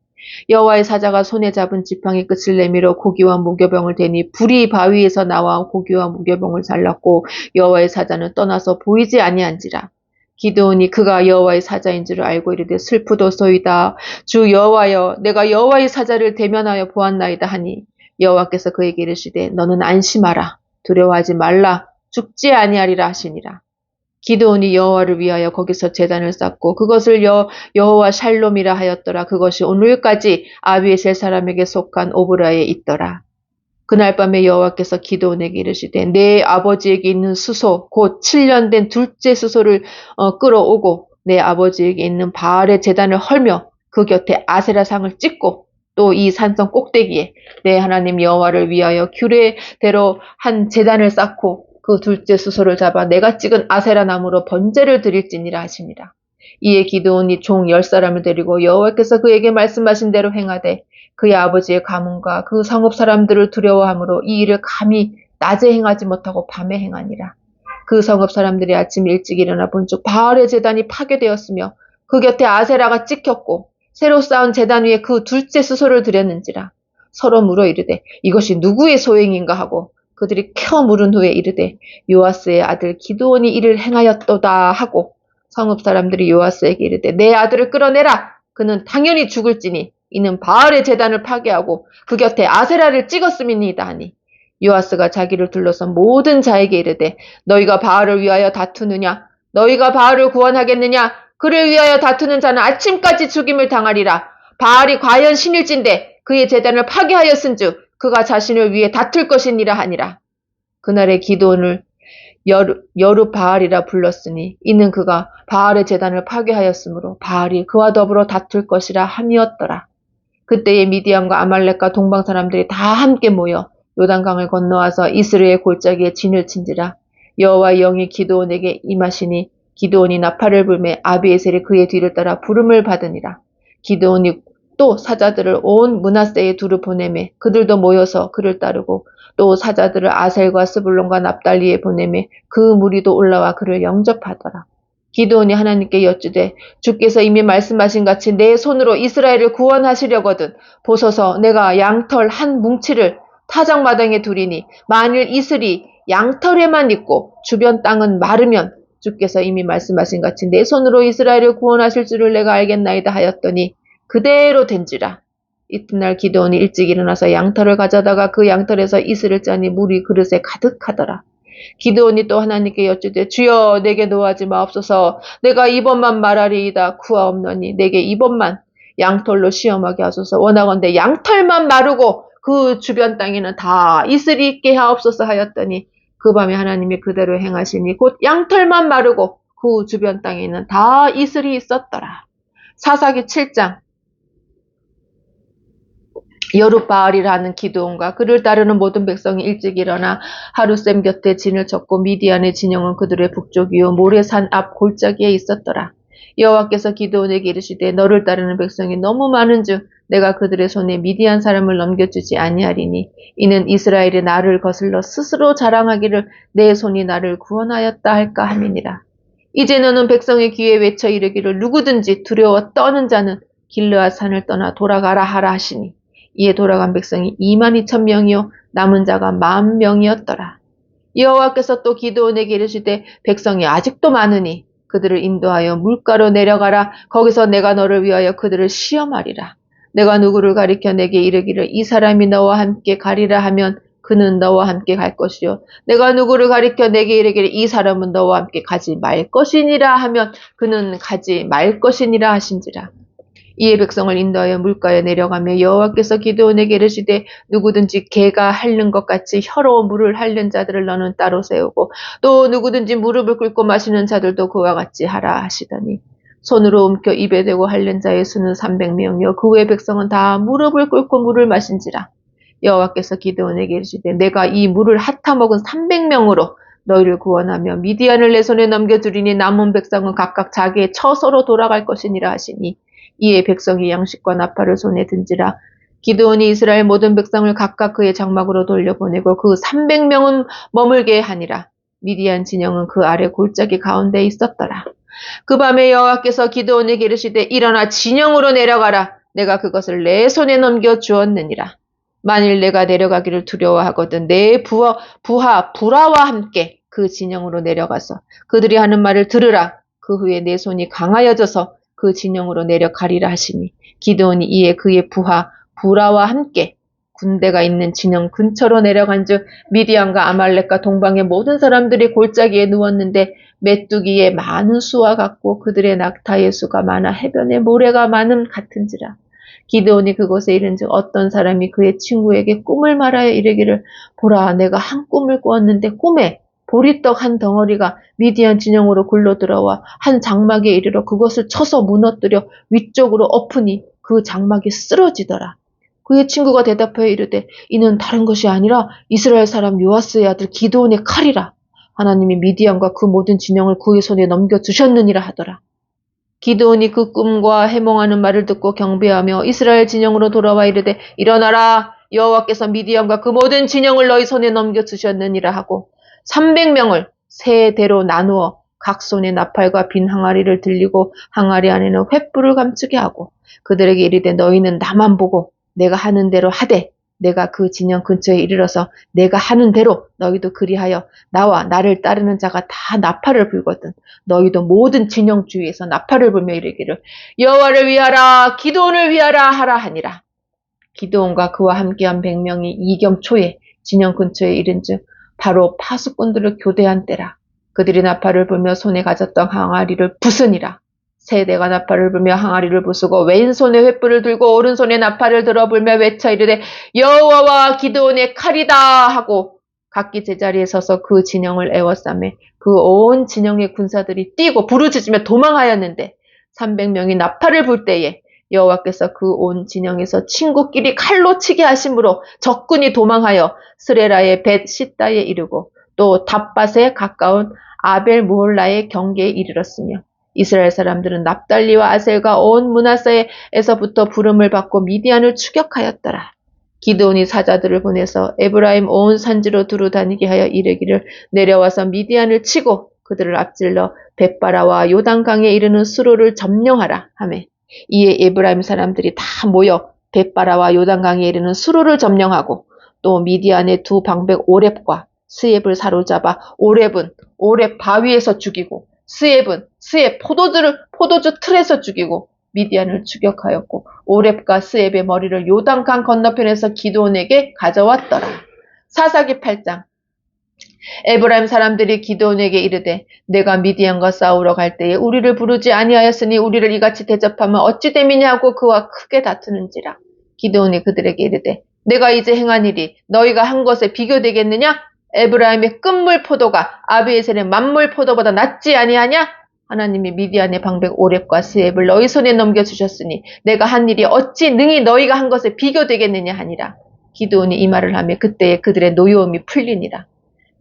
여호와의 사자가 손에 잡은 지팡이 끝을 내밀어 고기와 무교병을 대니 불이 바위에서 나와 고기와 무교병을 살랐고 여호와의 사자는 떠나서 보이지 아니한지라. 기드온이 그가 여호와의 사자인 줄 알고 이르되 슬프도소이다. 주 여호와여 내가 여호와의 사자를 대면하여 보았나이다 하니 여호와께서 그에게 이르시되 너는 안심하라. 두려워하지 말라. 죽지 아니하리라 하시니라. 기드온이 여호와를 위하여 거기서 제단을 쌓고 그것을 여호와 샬롬이라 하였더라. 그것이 오늘까지 아비에셀 사람에게 속한 오브라에 있더라. 그날 밤에 여호와께서 기드온에게 이르시되 내 아버지에게 있는 수소 곧 7년 된 둘째 수소를 끌어오고 내 아버지에게 있는 바알의 제단을 헐며 그 곁에 아세라 상을 찍고 또 이 산성 꼭대기에 내 하나님 여호와를 위하여 규례대로 한 제단을 쌓고 그 둘째 수소를 잡아 내가 찍은 아세라 나무로 번제를 드릴지니라 하시니라. 이에 기드온이 종 10사람을 데리고 여호와께서 그에게 말씀하신 대로 행하되 그의 아버지의 가문과 그 성읍 사람들을 두려워함으로 이 일을 감히 낮에 행하지 못하고 밤에 행하니라. 그 성읍 사람들이 아침 일찍 일어나 본즉 바알의 제단이 파괴되었으며 그 곁에 아세라가 찍혔고 새로 쌓은 제단 위에 그 둘째 수소를 드렸는지라. 서로 물어 이르되 이것이 누구의 소행인가 하고 그들이 켜 물은 후에 이르되 요아스의 아들 기드온이 이를 행하였도다 하고 성읍 사람들이 요아스에게 이르되 내 아들을 끌어내라. 그는 당연히 죽을지니 이는 바알의 제단을 파괴하고 그 곁에 아세라를 찍었음이니이다 하니 요아스가 자기를 둘러선 모든 자에게 이르되 너희가 바알을 위하여 다투느냐 너희가 바알을 구원하겠느냐 그를 위하여 다투는 자는 아침까지 죽임을 당하리라. 바알이 과연 신일진데 그의 제단을 파괴하였은즉 그가 자신을 위해 다툴 것이니라 하니라. 그날의 기드온을 여룻바알이라 불렀으니 이는 그가 바알의 제단을 파괴하였으므로 바알이 그와 더불어 다툴 것이라 함이었더라. 그때에 미디안과 아말렉과 동방 사람들이 다 함께 모여 요단강을 건너와서 이스라엘 골짜기에 진을 친지라. 여호와의 영이 기드온에게 임하시니 기드온이 나팔을 불매 아비에셀이 그의 뒤를 따라 부름을 받으니라. 기드온이 또 사자들을 온 므낫세에 두루 보내매 그들도 모여서 그를 따르고 또 사자들을 아셀과 스불론과 납달리에 보내매 그 무리도 올라와 그를 영접하더라. 기드온이 하나님께 여쭈되 주께서 이미 말씀하신 같이 내 손으로 이스라엘을 구원하시려거든 보소서 내가 양털 한 뭉치를 타작마당에 두리니 만일 이슬이 양털에만 있고 주변 땅은 마르면 주께서 이미 말씀하신 같이 내 손으로 이스라엘을 구원하실 줄을 내가 알겠나이다 하였더니 그대로 된지라. 이튿날 기드온이 일찍 일어나서 양털을 가져다가 그 양털에서 이슬을 짜니 물이 그릇에 가득하더라. 기드온이 또 하나님께 여쭈되 주여 내게 노하지 마옵소서 내가 이번만 말하리이다 구하옵노니 내게 이번만 양털로 시험하게 하소서 원하건대 양털만 마르고 그 주변 땅에는 다 이슬이 있게 하옵소서 하였더니 그 밤에 하나님이 그대로 행하시니 곧 양털만 마르고 그 주변 땅에는 다 이슬이 있었더라. 사사기 7장. 여룻바알이라는 기드온과 그를 따르는 모든 백성이 일찍 일어나 하루셈 곁에 진을 쳤고 미디안의 진영은 그들의 북쪽이요 모레산 앞 골짜기에 있었더라. 여호와께서 기드온에게 이르시되 너를 따르는 백성이 너무 많은즉 내가 그들의 손에 미디안 사람을 넘겨주지 아니하리니 이는 이스라엘이 나를 거슬러 스스로 자랑하기를 내 손이 나를 구원하였다 할까 함이니라. 이제 너는 백성의 귀에 외쳐 이르기를 누구든지 두려워 떠는 자는 길르앗 산을 떠나 돌아가라 하라 하시니 이에 돌아간 백성이 22,000명이요 남은 자가 10,000명이었더라. 여호와께서 또 기드온에게 이르시되 백성이 아직도 많으니 그들을 인도하여 물가로 내려가라. 거기서 내가 너를 위하여 그들을 시험하리라. 내가 누구를 가리켜 내게 이르기를 이 사람이 너와 함께 가리라 하면 그는 너와 함께 갈 것이요 내가 누구를 가리켜 내게 이르기를 이 사람은 너와 함께 가지 말 것이니라 하면 그는 가지 말 것이니라 하신지라. 이에 백성을 인도하여 물가에 내려가며 여호와께서 기드온에게 이르시되 누구든지 개가 핥는 것 같이 혀로 물을 핥는 자들을 너는 따로 세우고 또 누구든지 무릎을 꿇고 마시는 자들도 그와 같이 하라 하시더니 손으로 움켜 입에 대고 핥는 자의 수는 300명이요 그 외 백성은 다 무릎을 꿇고 물을 마신지라. 여호와께서 기드온에게 이르시되 내가 이 물을 핥아먹은 300명으로 너희를 구원하며 미디안을 내 손에 넘겨주리니 남은 백성은 각각 자기의 처소로 돌아갈 것이니라 하시니 이에 백성이 양식과 나팔을 손에 든지라. 기드온이 이스라엘 모든 백성을 각각 그의 장막으로 돌려보내고 그 300명은 머물게 하니라. 미디안 진영은 그 아래 골짜기 가운데 있었더라. 그 밤에 여호와께서 기드온에게 이르시되 일어나 진영으로 내려가라. 내가 그것을 내 손에 넘겨 주었느니라. 만일 내가 내려가기를 두려워하거든 내 부하 부라와 함께 그 진영으로 내려가서 그들이 하는 말을 들으라. 그 후에 내 손이 강하여져서 그 진영으로 내려가리라 하시니 기드온이 이에 그의 부하 부라와 함께 군대가 있는 진영 근처로 내려간즉 미디안과 아말렉과 동방의 모든 사람들이 골짜기에 누웠는데 메뚜기의 많은 수와 같고 그들의 낙타의 수가 많아 해변에 모래가 많음 같은지라. 기드온이 그곳에 이른즉 어떤 사람이 그의 친구에게 꿈을 말하여 이르기를 보라 내가 한 꿈을 꾸었는데 꿈에 보리떡 한 덩어리가 미디안 진영으로 굴러 들어와 한 장막에 이르러 그것을 쳐서 무너뜨려 위쪽으로 엎으니 그 장막이 쓰러지더라. 그의 친구가 대답하여 이르되 이는 다른 것이 아니라 이스라엘 사람 요아스의 아들 기드온의 칼이라. 하나님이 미디안과 그 모든 진영을 그의 손에 넘겨주셨느니라 하더라. 기드온이 그 꿈과 해몽하는 말을 듣고 경배하며 이스라엘 진영으로 돌아와 이르되 일어나라 여호와께서 미디안과 그 모든 진영을 너희 손에 넘겨주셨느니라 하고 300명을 세 대로 나누어 각 손에 나팔과 빈 항아리를 들리고 항아리 안에는 횃불을 감추게 하고 그들에게 이르되 너희는 나만 보고 내가 하는 대로 하되 내가 그 진영 근처에 이르러서 내가 하는 대로 너희도 그리하여 나와 나를 따르는 자가 다 나팔을 불거든 너희도 모든 진영 주위에서 나팔을 불며 이르기를 여호와를 위하라 기드온을 위하라 하라 하니라. 기드온과 그와 함께한 100명이 이경초에 진영 근처에 이른즉 바로 파수꾼들을 교대한 때라. 그들이 나팔을 불며 손에 가졌던 항아리를 부수니라. 세 대가 나팔을 불며 항아리를 부수고 왼손에 횃불을 들고 오른손에 나팔을 들어 불며 외쳐 이르되 여호와와 기드온의 칼이다 하고 각기 제자리에 서서 그 진영을 에워싸매 그 온 진영의 군사들이 뛰고 부르짖으며 도망하였는데 300명이 나팔을 불 때에 여호와께서 그 온 진영에서 친구끼리 칼로 치게 하심으로 적군이 도망하여 스레라의 벳 시다에 이르고 또 답밭에 가까운 아벨 무홀라의 경계에 이르렀으며 이스라엘 사람들은 납달리와 아셀과 온 므낫세에서부터 부름을 받고 미디안을 추격하였더라. 기드온이 사자들을 보내서 에브라임 온 산지로 두루 다니게 하여 이르기를 내려와서 미디안을 치고 그들을 앞질러 벳바라와 요단강에 이르는 수로를 점령하라 하매 이에 에브라임 사람들이 다 모여 벳바라와 요단강에 이르는 수로를 점령하고 또 미디안의 두 방백 오렙과 스엡을 사로잡아 오렙은 오렙 바위에서 죽이고 스엡은 스엡 포도주 틀에서 죽이고 미디안을 추격하였고 오렙과 스엡의 머리를 요단강 건너편에서 기드온에게 가져왔더라. 사사기 8장. 에브라임 사람들이 기드온에게 이르되 내가 미디안과 싸우러 갈 때에 우리를 부르지 아니하였으니 우리를 이같이 대접하면 어찌 됨이냐 하고 그와 크게 다투는지라. 기드온이 그들에게 이르되 내가 이제 행한 일이 너희가 한 것에 비교되겠느냐? 에브라임의 끝물 포도가 아비에셀의 만물 포도보다 낫지 아니하냐? 하나님이 미디안의 방백 오렙과 스웹을 너희 손에 넘겨주셨으니 내가 한 일이 어찌 능히 너희가 한 것에 비교되겠느냐 하니라. 기드온이 이 말을 하며 그때에 그들의 노여움이 풀리니라.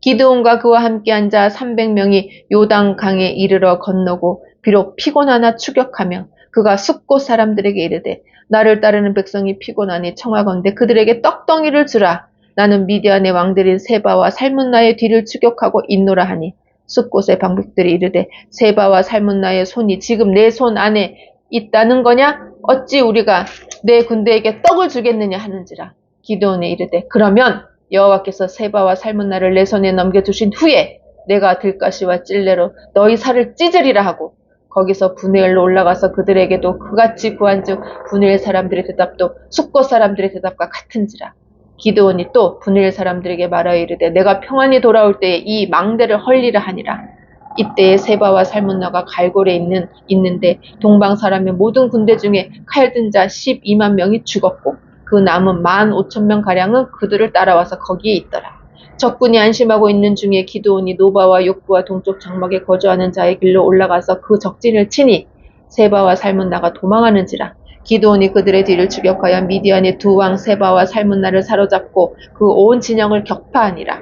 기드온과 그와 함께 앉아 300명이 요단 강에 이르러 건너고 비록 피곤하나 추격하며 그가 숫곳 사람들에게 이르되 나를 따르는 백성이 피곤하니 청하건대 그들에게 떡덩이를 주라. 나는 미디안의 왕들인 세바와 살문나의 뒤를 추격하고 있노라 하니 숫곳의 방백들이 이르되 세바와 살문나의 손이 지금 내 손 안에 있다는 거냐? 어찌 우리가 내 군대에게 떡을 주겠느냐 하는지라. 기드온이 이르되 그러면 여호와께서 세바와 살문나를 내 손에 넘겨주신 후에 내가 들가시와 찔레로 너희 살을 찢으리라 하고 거기서 분회엘로 올라가서 그들에게도 그같이 구한즉 분회엘 사람들의 대답도 숫곳 사람들의 대답과 같은지라. 기드온이 또 분회엘 사람들에게 말하여 이르되 내가 평안히 돌아올 때에 이 망대를 헐리라 하니라. 이때에 세바와 살문나가 갈골에 있는데 동방 사람의 모든 군대 중에 칼든 자 12만 명이 죽었고 그 남은 15,000명 가량은 그들을 따라와서 거기에 있더라. 적군이 안심하고 있는 중에 기드온이 노바와 욕부와 동쪽 장막에 거주하는 자의 길로 올라가서 그 적진을 치니 세바와 살문나가 도망하는지라. 기드온이 그들의 뒤를 추격하여 미디안의 두 왕 세바와 살문나를 사로잡고 그 온 진영을 격파하니라.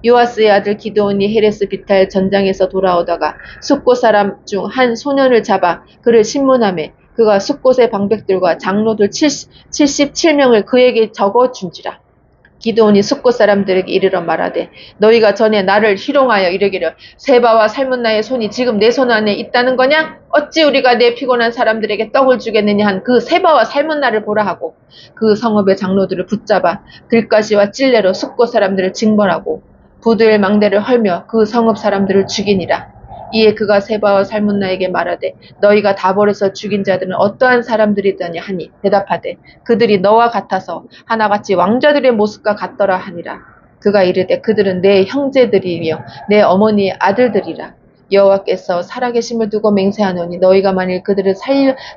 요아스의 아들 기드온이 헤레스 비탈 전장에서 돌아오다가 숫곳 사람 중 한 소년을 잡아 그를 신문하매 그가 숫곳의 방백들과 장로들 77명을 그에게 적어준지라. 기드온이 숫곳 사람들에게 이르러 말하되 너희가 전에 나를 희롱하여 이르기를 세바와 살문나의 손이 지금 내 손 안에 있다는 거냐? 어찌 우리가 내 피곤한 사람들에게 떡을 주겠느냐 한 그 세바와 살문나를 보라 하고 그 성읍의 장로들을 붙잡아 들가시와 찔레로 숫곳 사람들을 징벌하고 부두엘 망대를 헐며 그 성읍 사람들을 죽이니라. 이에 그가 세바와 살문나에게 말하되 너희가 다볼에서 죽인 자들은 어떠한 사람들이더냐 하니 대답하되 그들이 너와 같아서 하나같이 왕자들의 모습과 같더라 하니라. 그가 이르되 그들은 내 형제들이며 내 어머니의 아들들이라. 여호와께서 살아계심을 두고 맹세하노니 너희가 만일 그들을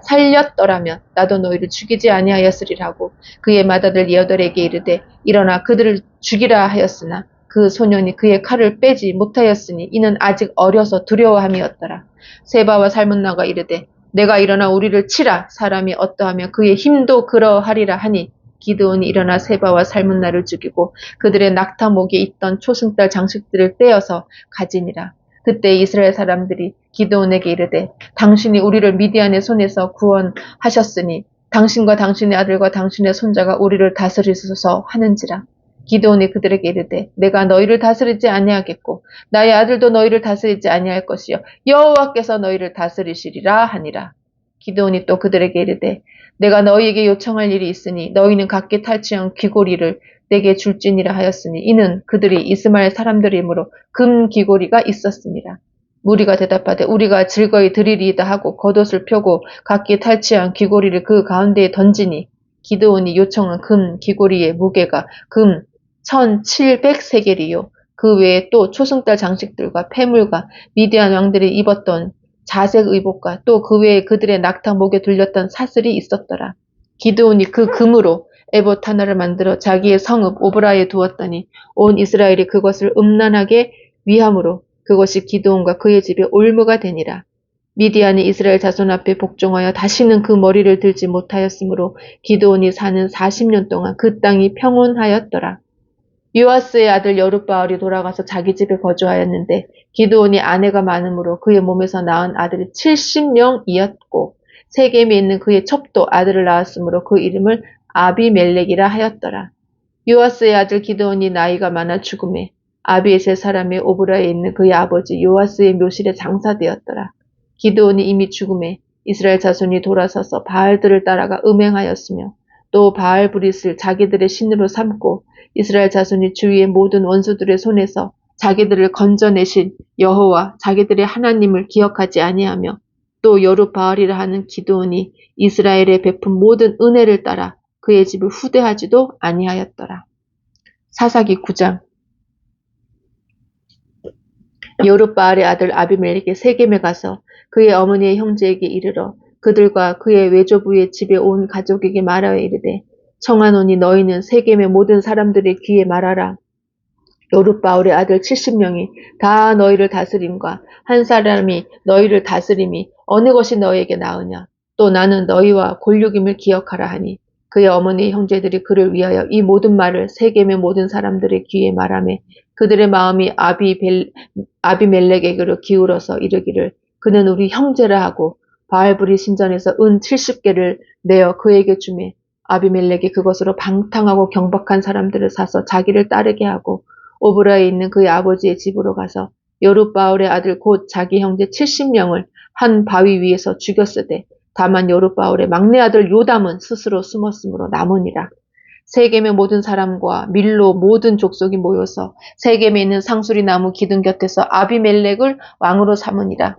살렸더라면 나도 너희를 죽이지 아니하였으리라고 그의 맏아들 여덟에게 이르되 일어나 그들을 죽이라 하였으나 그 소년이 그의 칼을 빼지 못하였으니 이는 아직 어려서 두려워함이었더라. 세바와 살문나가 이르되 내가 일어나 우리를 치라. 사람이 어떠하며 그의 힘도 그러하리라 하니 기드온이 일어나 세바와 살문나를 죽이고 그들의 낙타목에 있던 초승달 장식들을 떼어서 가지니라. 그때 이스라엘 사람들이 기드온에게 이르되 당신이 우리를 미디안의 손에서 구원하셨으니 당신과 당신의 아들과 당신의 손자가 우리를 다스리소서 하는지라. 기드온이 그들에게 이르되 내가 너희를 다스리지 아니하겠고 나의 아들도 너희를 다스리지 아니할 것이요 여호와께서 너희를 다스리시리라 하니라. 기드온이 또 그들에게 이르되 내가 너희에게 요청할 일이 있으니 너희는 각기 탈취한 귀고리를 내게 줄지니라 하였으니 이는 그들이 이스마엘 사람들이므로 금 귀고리가 있었습니다. 무리가 대답하되 우리가 즐거이 드리리이다 하고 겉옷을 펴고 각기 탈취한 귀고리를 그 가운데에 던지니 기드온이 요청한 금 귀고리의 무게가 금 1700세겔이요. 그 외에 또 초승달 장식들과 폐물과 미디안 왕들이 입었던 자색 의복과 또 그 외에 그들의 낙타 목에 둘렸던 사슬이 있었더라. 기드온이 그 금으로 에봇 하나를 만들어 자기의 성읍 오브라에 두었더니 온 이스라엘이 그것을 음란하게 위함으로 그것이 기드온과 그의 집에 올무가 되니라. 미디안이 이스라엘 자손 앞에 복종하여 다시는 그 머리를 들지 못하였으므로 기드온이 사는 40년 동안 그 땅이 평온하였더라. 요아스의 아들 여룻바알이 돌아가서 자기 집에 거주하였는데 기드온이 아내가 많으므로 그의 몸에서 낳은 아들이 70명이었고 세겜에 있는 그의 첩도 아들을 낳았으므로 그 이름을 아비멜렉이라 하였더라. 요아스의 아들 기드온이 나이가 많아 죽음에 아비에셀 사람의 오브라에 있는 그의 아버지 요아스의 묘실에 장사되었더라. 기드온이 이미 죽음에 이스라엘 자손이 돌아서서 바알들을 따라가 음행하였으며 또 바알 브릿을 자기들의 신으로 삼고 이스라엘 자손이 주위의 모든 원수들의 손에서 자기들을 건져내신 여호와 자기들의 하나님을 기억하지 아니하며 또 여룻바알이라 하는 기드온이 이스라엘에 베푼 모든 은혜를 따라 그의 집을 후대하지도 아니하였더라. 사사기 9장. 여룻바알의 아들 아비멜렉이 세겜에 가서 그의 어머니의 형제에게 이르러 그들과 그의 외조부의 집에 온 가족에게 말하여 이르되 청하노니 너희는 세겜의 모든 사람들의 귀에 말하라. 요룻바울의 아들 70명이 다 너희를 다스림과 한 사람이 너희를 다스림이 어느 것이 너희에게 나으냐. 또 나는 너희와 골육임을 기억하라 하니 그의 어머니 형제들이 그를 위하여 이 모든 말을 세겜의 모든 사람들의 귀에 말하며 그들의 마음이 아비멜렉에게로 기울어서 이르기를 그는 우리 형제라 하고 바알브리 신전에서 은 70개를 내어 그에게 주매 아비멜렉이 그것으로 방탕하고 경박한 사람들을 사서 자기를 따르게 하고 오브라에 있는 그의 아버지의 집으로 가서 요룻바울의 아들 곧 자기 형제 70명을 한 바위 위에서 죽였으되 다만 요룻바울의 막내 아들 요담은 스스로 숨었으므로 남으니라. 세겜의 모든 사람과 밀로 모든 족속이 모여서 세겜에 있는 상수리 나무 기둥 곁에서 아비멜렉을 왕으로 삼으니라.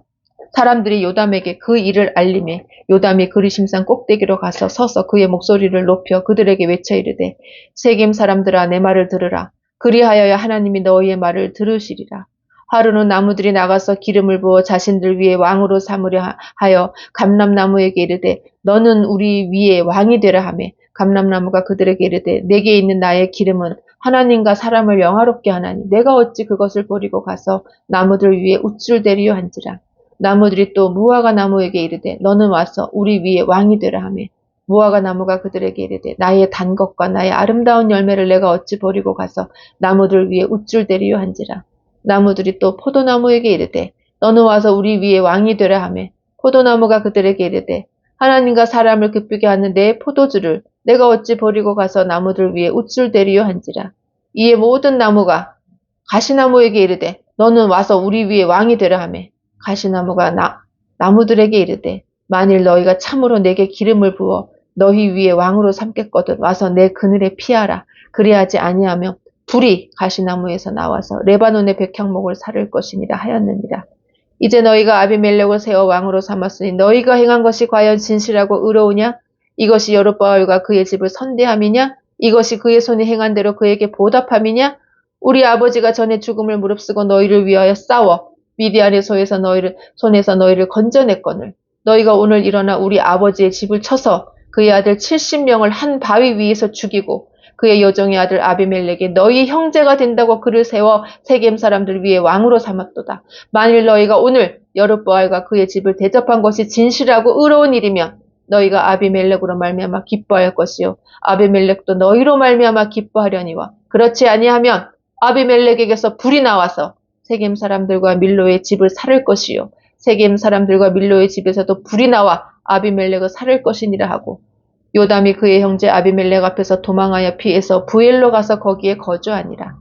사람들이 요담에게 그 일을 알림해 요담이 그리심산 꼭대기로 가서 서서 그의 목소리를 높여 그들에게 외쳐 이르되 세겜 사람들아 내 말을 들으라. 그리하여야 하나님이 너희의 말을 들으시리라. 하루는 나무들이 나가서 기름을 부어 자신들 위에 왕으로 삼으려 하여 감람나무에게 이르되 너는 우리 위에 왕이 되라 하며 감람나무가 그들에게 이르되 내게 있는 나의 기름은 하나님과 사람을 영화롭게 하나니 내가 어찌 그것을 버리고 가서 나무들 위에 우쭐대리요 한지라. 나무들이 또 무화과 나무에게 이르되 너는 와서 우리 위에 왕이 되라 하며 무화과 나무가 그들에게 이르되 나의 단 것과 나의 아름다운 열매를 내가 어찌 버리고 가서 나무들 위에 우쭐대리요 한지라. 나무들이 또 포도나무에게 이르되 너는 와서 우리 위에 왕이 되라 하며 포도나무가 그들에게 이르되 하나님과 사람을 기쁘게 하는 내 포도주를 내가 어찌 버리고 가서 나무들 위에 우쭐대리요 한지라. 이에 모든 나무가 가시나무에게 이르되 너는 와서 우리 위에 왕이 되라 하며 가시나무가 나무들에게 이르되 만일 너희가 참으로 내게 기름을 부어 너희 위에 왕으로 삼겠거든 와서 내 그늘에 피하라. 그리하지 아니하면 불이 가시나무에서 나와서 레바논의 백향목을 사를 것이니라 하였느니라. 이제 너희가 아비멜렉을 세워 왕으로 삼았으니 너희가 행한 것이 과연 진실하고 의로우냐? 이것이 여룻바알과 그의 집을 선대함이냐? 이것이 그의 손이 행한 대로 그에게 보답함이냐? 우리 아버지가 전에 죽음을 무릅쓰고 너희를 위하여 싸워 미디안의 손에서 너희를 건져냈거늘 너희가 오늘 일어나 우리 아버지의 집을 쳐서 그의 아들 70명을 한 바위 위에서 죽이고 그의 여종의 아들 아비멜렉이 너희 형제가 된다고 그를 세워 세겜 사람들 위에 왕으로 삼았도다. 만일 너희가 오늘 여룻바알과 그의 집을 대접한 것이 진실하고 의로운 일이면 너희가 아비멜렉으로 말미암아 기뻐할 것이요 아비멜렉도 너희로 말미암아 기뻐하려니와 그렇지 아니하면 아비멜렉에게서 불이 나와서 세겜 사람들과 밀로의 집을 살을 것이요 세겜 사람들과 밀로의 집에서도 불이 나와 아비멜렉을 살을 것이니라 하고 요담이 그의 형제 아비멜렉 앞에서 도망하여 피해서 부엘로 가서 거기에 거주하니라.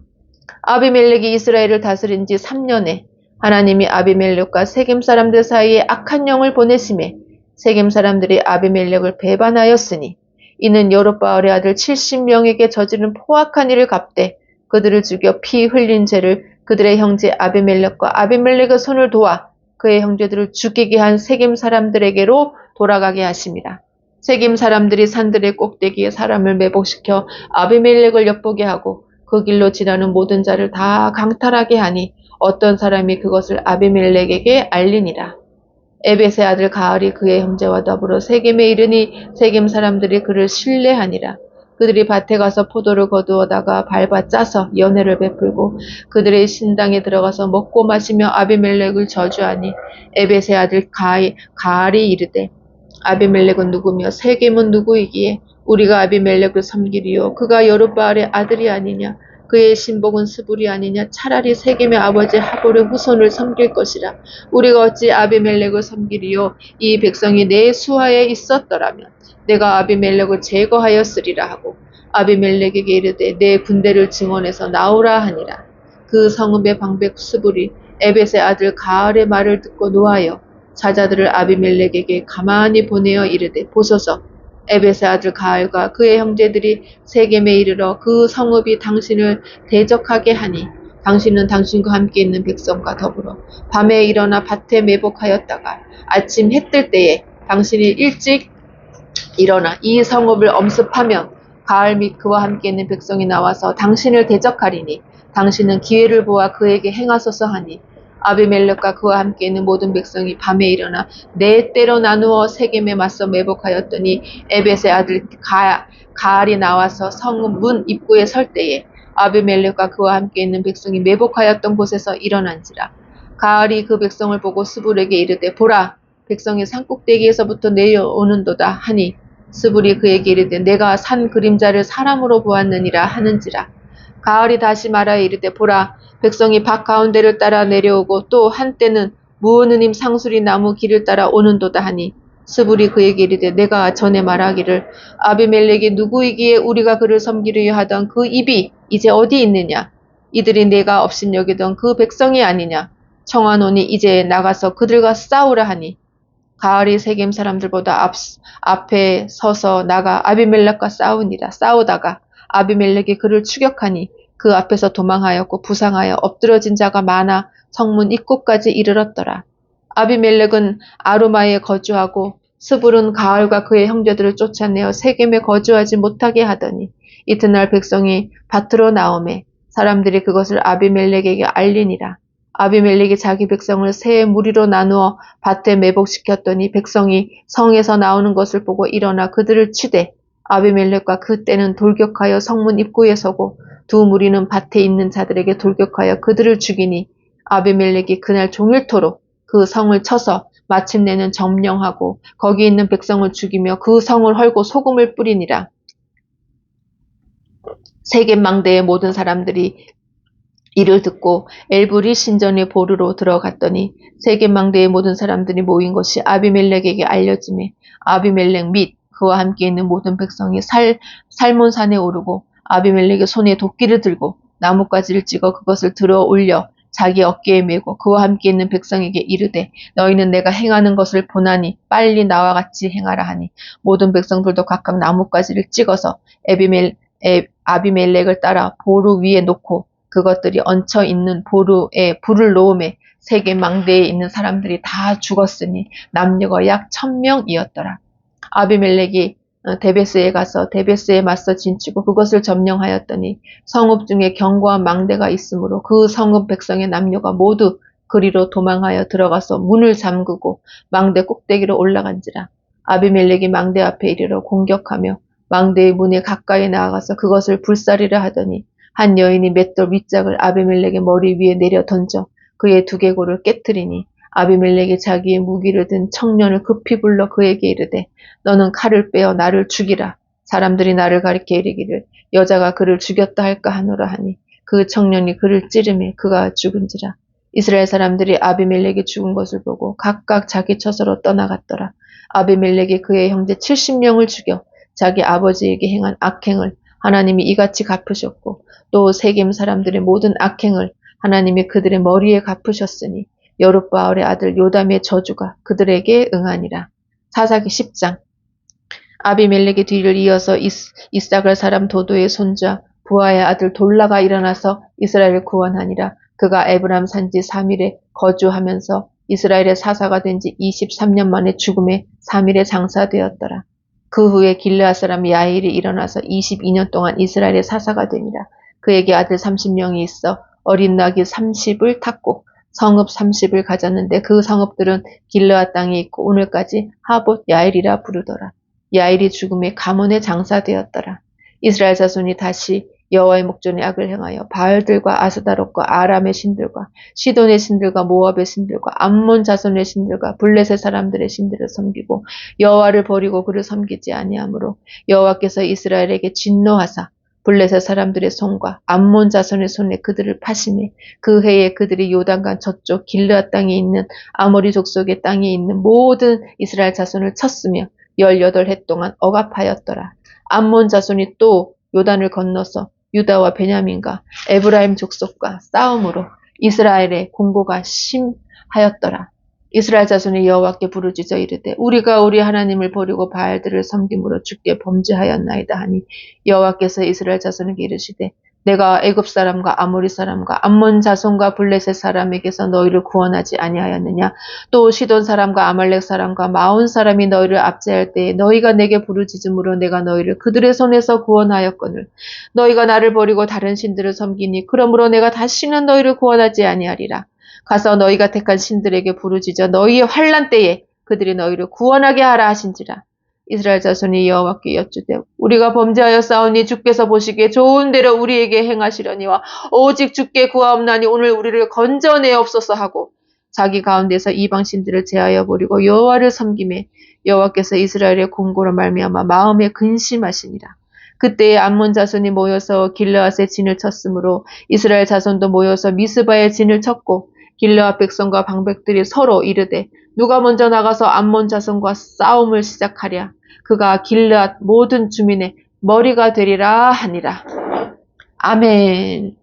아비멜렉이 이스라엘을 다스린 지 3년에 하나님이 아비멜렉과 세겜 사람들 사이에 악한 영을 보내심에 세겜 사람들이 아비멜렉을 배반하였으니 이는 여룻바알의 아들 70명에게 저지른 포악한 일을 갚되 그들을 죽여 피 흘린 죄를 그들의 형제 아비멜렉과 아비멜렉의 손을 도와 그의 형제들을 죽이게 한 세겜 사람들에게로 돌아가게 하심이라. 세겜 사람들이 산들의 꼭대기에 사람을 매복시켜 아비멜렉을 엿보게 하고 그 길로 지나는 모든 자를 다 강탈하게 하니 어떤 사람이 그것을 아비멜렉에게 알리니라. 에벳의 아들 가알이 그의 형제와 더불어 세겜에 이르니 세겜 사람들이 그를 신뢰하니라. 그들이 밭에 가서 포도를 거두어다가 밟아 짜서 연회를 베풀고 그들의 신당에 들어가서 먹고 마시며 아비멜렉을 저주하니 에벳의 아들 가알이 이르되 아비멜렉은 누구며 세겜은 누구이기에 우리가 아비멜렉을 섬기리요 그가 여룻바알의 아들이 아니냐 그의 신복은 스불이 아니냐 차라리 세겜의 아버지 하볼의 후손을 섬길 것이라. 우리가 어찌 아비멜렉을 섬기리요 이 백성이 내 수하에 있었더라면 내가 아비멜렉을 제거하였으리라 하고 아비멜렉에게 이르되 내 군대를 증원해서 나오라 하니라. 그 성읍의 방백 스불이 에벳의 아들 가알의 말을 듣고 노하여 사자들을 아비멜렉에게 가만히 보내어 이르되 보소서 에벳의 아들 가알과 그의 형제들이 세겜에 이르러 그 성읍이 당신을 대적하게 하니 당신은 당신과 함께 있는 백성과 더불어 밤에 일어나 밭에 매복하였다가 아침 해 뜰 때에 당신이 일찍 일어나 이 성읍을 엄습하면 가알 및 그와 함께 있는 백성이 나와서 당신을 대적하리니 당신은 기회를 보아 그에게 행하소서 하니 아비멜렉과 그와 함께 있는 모든 백성이 밤에 일어나 네 때로 나누어 세겜에 맞서 매복하였더니 에벳의 아들 가알이 나와서 성읍 문 입구에 설 때에 아비멜렉과 그와 함께 있는 백성이 매복하였던 곳에서 일어난지라. 가을이 그 백성을 보고 스불에게 이르되 보라 백성이 산꼭대기에서부터 내려오는도다 하니 스불이 그에게 이르되 내가 산 그림자를 사람으로 보았느니라 하는지라. 가을이 다시 말하여 이르되 보라 백성이 밭 가운데를 따라 내려오고 또 한때는 무어느님 상수리 나무 길을 따라 오는도다 하니 스불이 그에게 이르되 내가 전에 말하기를 아비멜렉이 누구이기에 우리가 그를 섬기려 하던 그 입이 이제 어디 있느냐 이들이 내가 업신여기던 그 백성이 아니냐 청하노니 이제 나가서 그들과 싸우라 하니 가을이 세겜 사람들보다 앞에 서서 나가 아비멜렉과 싸우니라. 싸우다가 아비멜렉이 그를 추격하니 그 앞에서 도망하였고 부상하여 엎드러진 자가 많아 성문 입구까지 이르렀더라. 아비멜렉은 아루마에 거주하고 스불은 가을과 그의 형제들을 쫓아내어 세겜에 거주하지 못하게 하더니 이튿날 백성이 밭으로 나오매 사람들이 그것을 아비멜렉에게 알리니라. 아비멜렉이 자기 백성을 세 무리로 나누어 밭에 매복시켰더니 백성이 성에서 나오는 것을 보고 일어나 그들을 치되 아비멜렉과 그때는 돌격하여 성문 입구에 서고 두 무리는 밭에 있는 자들에게 돌격하여 그들을 죽이니 아비멜렉이 그날 종일토록 그 성을 쳐서 마침내는 점령하고 거기 있는 백성을 죽이며 그 성을 헐고 소금을 뿌리니라. 세겜 망대의 모든 사람들이 이를 듣고 엘브리 신전의 보르로 들어갔더니 세겜 망대의 모든 사람들이 모인 것이 아비멜렉에게 알려지매 아비멜렉 및 그와 함께 있는 모든 백성이 살몬산에 오르고 아비멜렉의 손에 도끼를 들고 나뭇가지를 찍어 그것을 들어 올려 자기 어깨에 메고 그와 함께 있는 백성에게 이르되 너희는 내가 행하는 것을 보나니 빨리 나와 같이 행하라 하니 모든 백성들도 각각 나뭇가지를 찍어서 아비멜렉을 따라 보루 위에 놓고 그것들이 얹혀 있는 보루에 불을 놓음에 세겜 망대에 있는 사람들이 다 죽었으니 남녀가 약 1000명이었더라. 아비멜렉이 데베스에 가서 데베스에 맞서 진치고 그것을 점령하였더니 성읍 중에 견고한 망대가 있으므로 그 성읍 백성의 남녀가 모두 그리로 도망하여 들어가서 문을 잠그고 망대 꼭대기로 올라간지라. 아비멜렉이 망대 앞에 이르러 공격하며 망대의 문에 가까이 나아가서 그것을 불사리려 하더니 한 여인이 맷돌 윗짝을 아비멜렉의 머리 위에 내려 던져 그의 두개골을 깨뜨리니 아비멜렉이 자기의 무기를 든 청년을 급히 불러 그에게 이르되 너는 칼을 빼어 나를 죽이라. 사람들이 나를 가리켜 이르기를 여자가 그를 죽였다 할까 하노라 하니 그 청년이 그를 찌르매 그가 죽은지라. 이스라엘 사람들이 아비멜렉이 죽은 것을 보고 각각 자기 처소로 떠나갔더라. 아비멜렉이 그의 형제 70명을 죽여 자기 아버지에게 행한 악행을 하나님이 이같이 갚으셨고 또 세겜 사람들의 모든 악행을 하나님이 그들의 머리에 갚으셨으니 여룻바알의 아들 요담의 저주가 그들에게 응하니라. 사사기 10장. 아비멜렉의 뒤를 이어서 이삭을 사람 도도의 손자 부하의 아들 돌라가 일어나서 이스라엘을 구원하니라. 그가 에브람 산지 3일에 거주하면서 이스라엘의 사사가 된 지 23년 만에 죽음에 3일에 장사되었더라. 그 후에 길르앗 사람 야일이 일어나서 22년 동안 이스라엘의 사사가 되니라. 그에게 아들 30명이 있어 어린 나귀 30을 탔고 성읍 30을 가졌는데 그 성읍들은 길르앗 땅에 있고 오늘까지 하봇 야일이라 부르더라. 야일이 죽음에 가문에 장사되었더라. 이스라엘 자손이 다시 여호와의 목전에 악을 행하여 바알들과 아스다롯과 아람의 신들과 시돈의 신들과 모압의 신들과 암몬 자손의 신들과 블레셋 사람들의 신들을 섬기고 여호와를 버리고 그를 섬기지 아니하므로 여호와께서 이스라엘에게 진노하사 블레셋 사람들의 손과 암몬 자손의 손에 그들을 파시매 그 해에 그들이 요단강 저쪽 길르앗 땅에 있는 아모리 족속의 땅에 있는 모든 이스라엘 자손을 쳤으며 18해 동안 억압하였더라. 암몬 자손이 또 요단을 건너서 유다와 베냐민과 에브라임 족속과 싸움으로 이스라엘의 공고가 심하였더라. 이스라엘 자손이 여호와께 부르짖어 이르되 우리가 우리 하나님을 버리고 바알들을 섬김으로 주께 범죄하였나이다 하니 여호와께서 이스라엘 자손에게 이르시되 내가 애굽 사람과 아모리 사람과 암몬 자손과 블레셋 사람에게서 너희를 구원하지 아니하였느냐 또 시돈 사람과 아말렉 사람과 마온 사람이 너희를 압제할 때에 너희가 내게 부르짖음으로 내가 너희를 그들의 손에서 구원하였거늘 너희가 나를 버리고 다른 신들을 섬기니 그러므로 내가 다시는 너희를 구원하지 아니하리라. 가서 너희가 택한 신들에게 부르짖어 너희의 환난 때에 그들이 너희를 구원하게 하라 하신지라. 이스라엘 자손이 여호와께 여쭈되 우리가 범죄하여 싸우니 주께서 보시기에 좋은 대로 우리에게 행하시려니와 오직 주께 구하옵나니 오늘 우리를 건져내옵소서 하고 자기 가운데서 이방신들을 제하여 버리고 여호와를 섬기매 여호와께서 이스라엘의 공고로 말미암아 마음에 근심하시니라. 그때에 암몬 자손이 모여서 길르앗에 진을 쳤으므로 이스라엘 자손도 모여서 미스바에 진을 쳤고 길르앗 백성과 방백들이 서로 이르되 누가 먼저 나가서 암몬 자손과 싸움을 시작하랴. 그가 길르앗 모든 주민의 머리가 되리라 하니라. 아멘.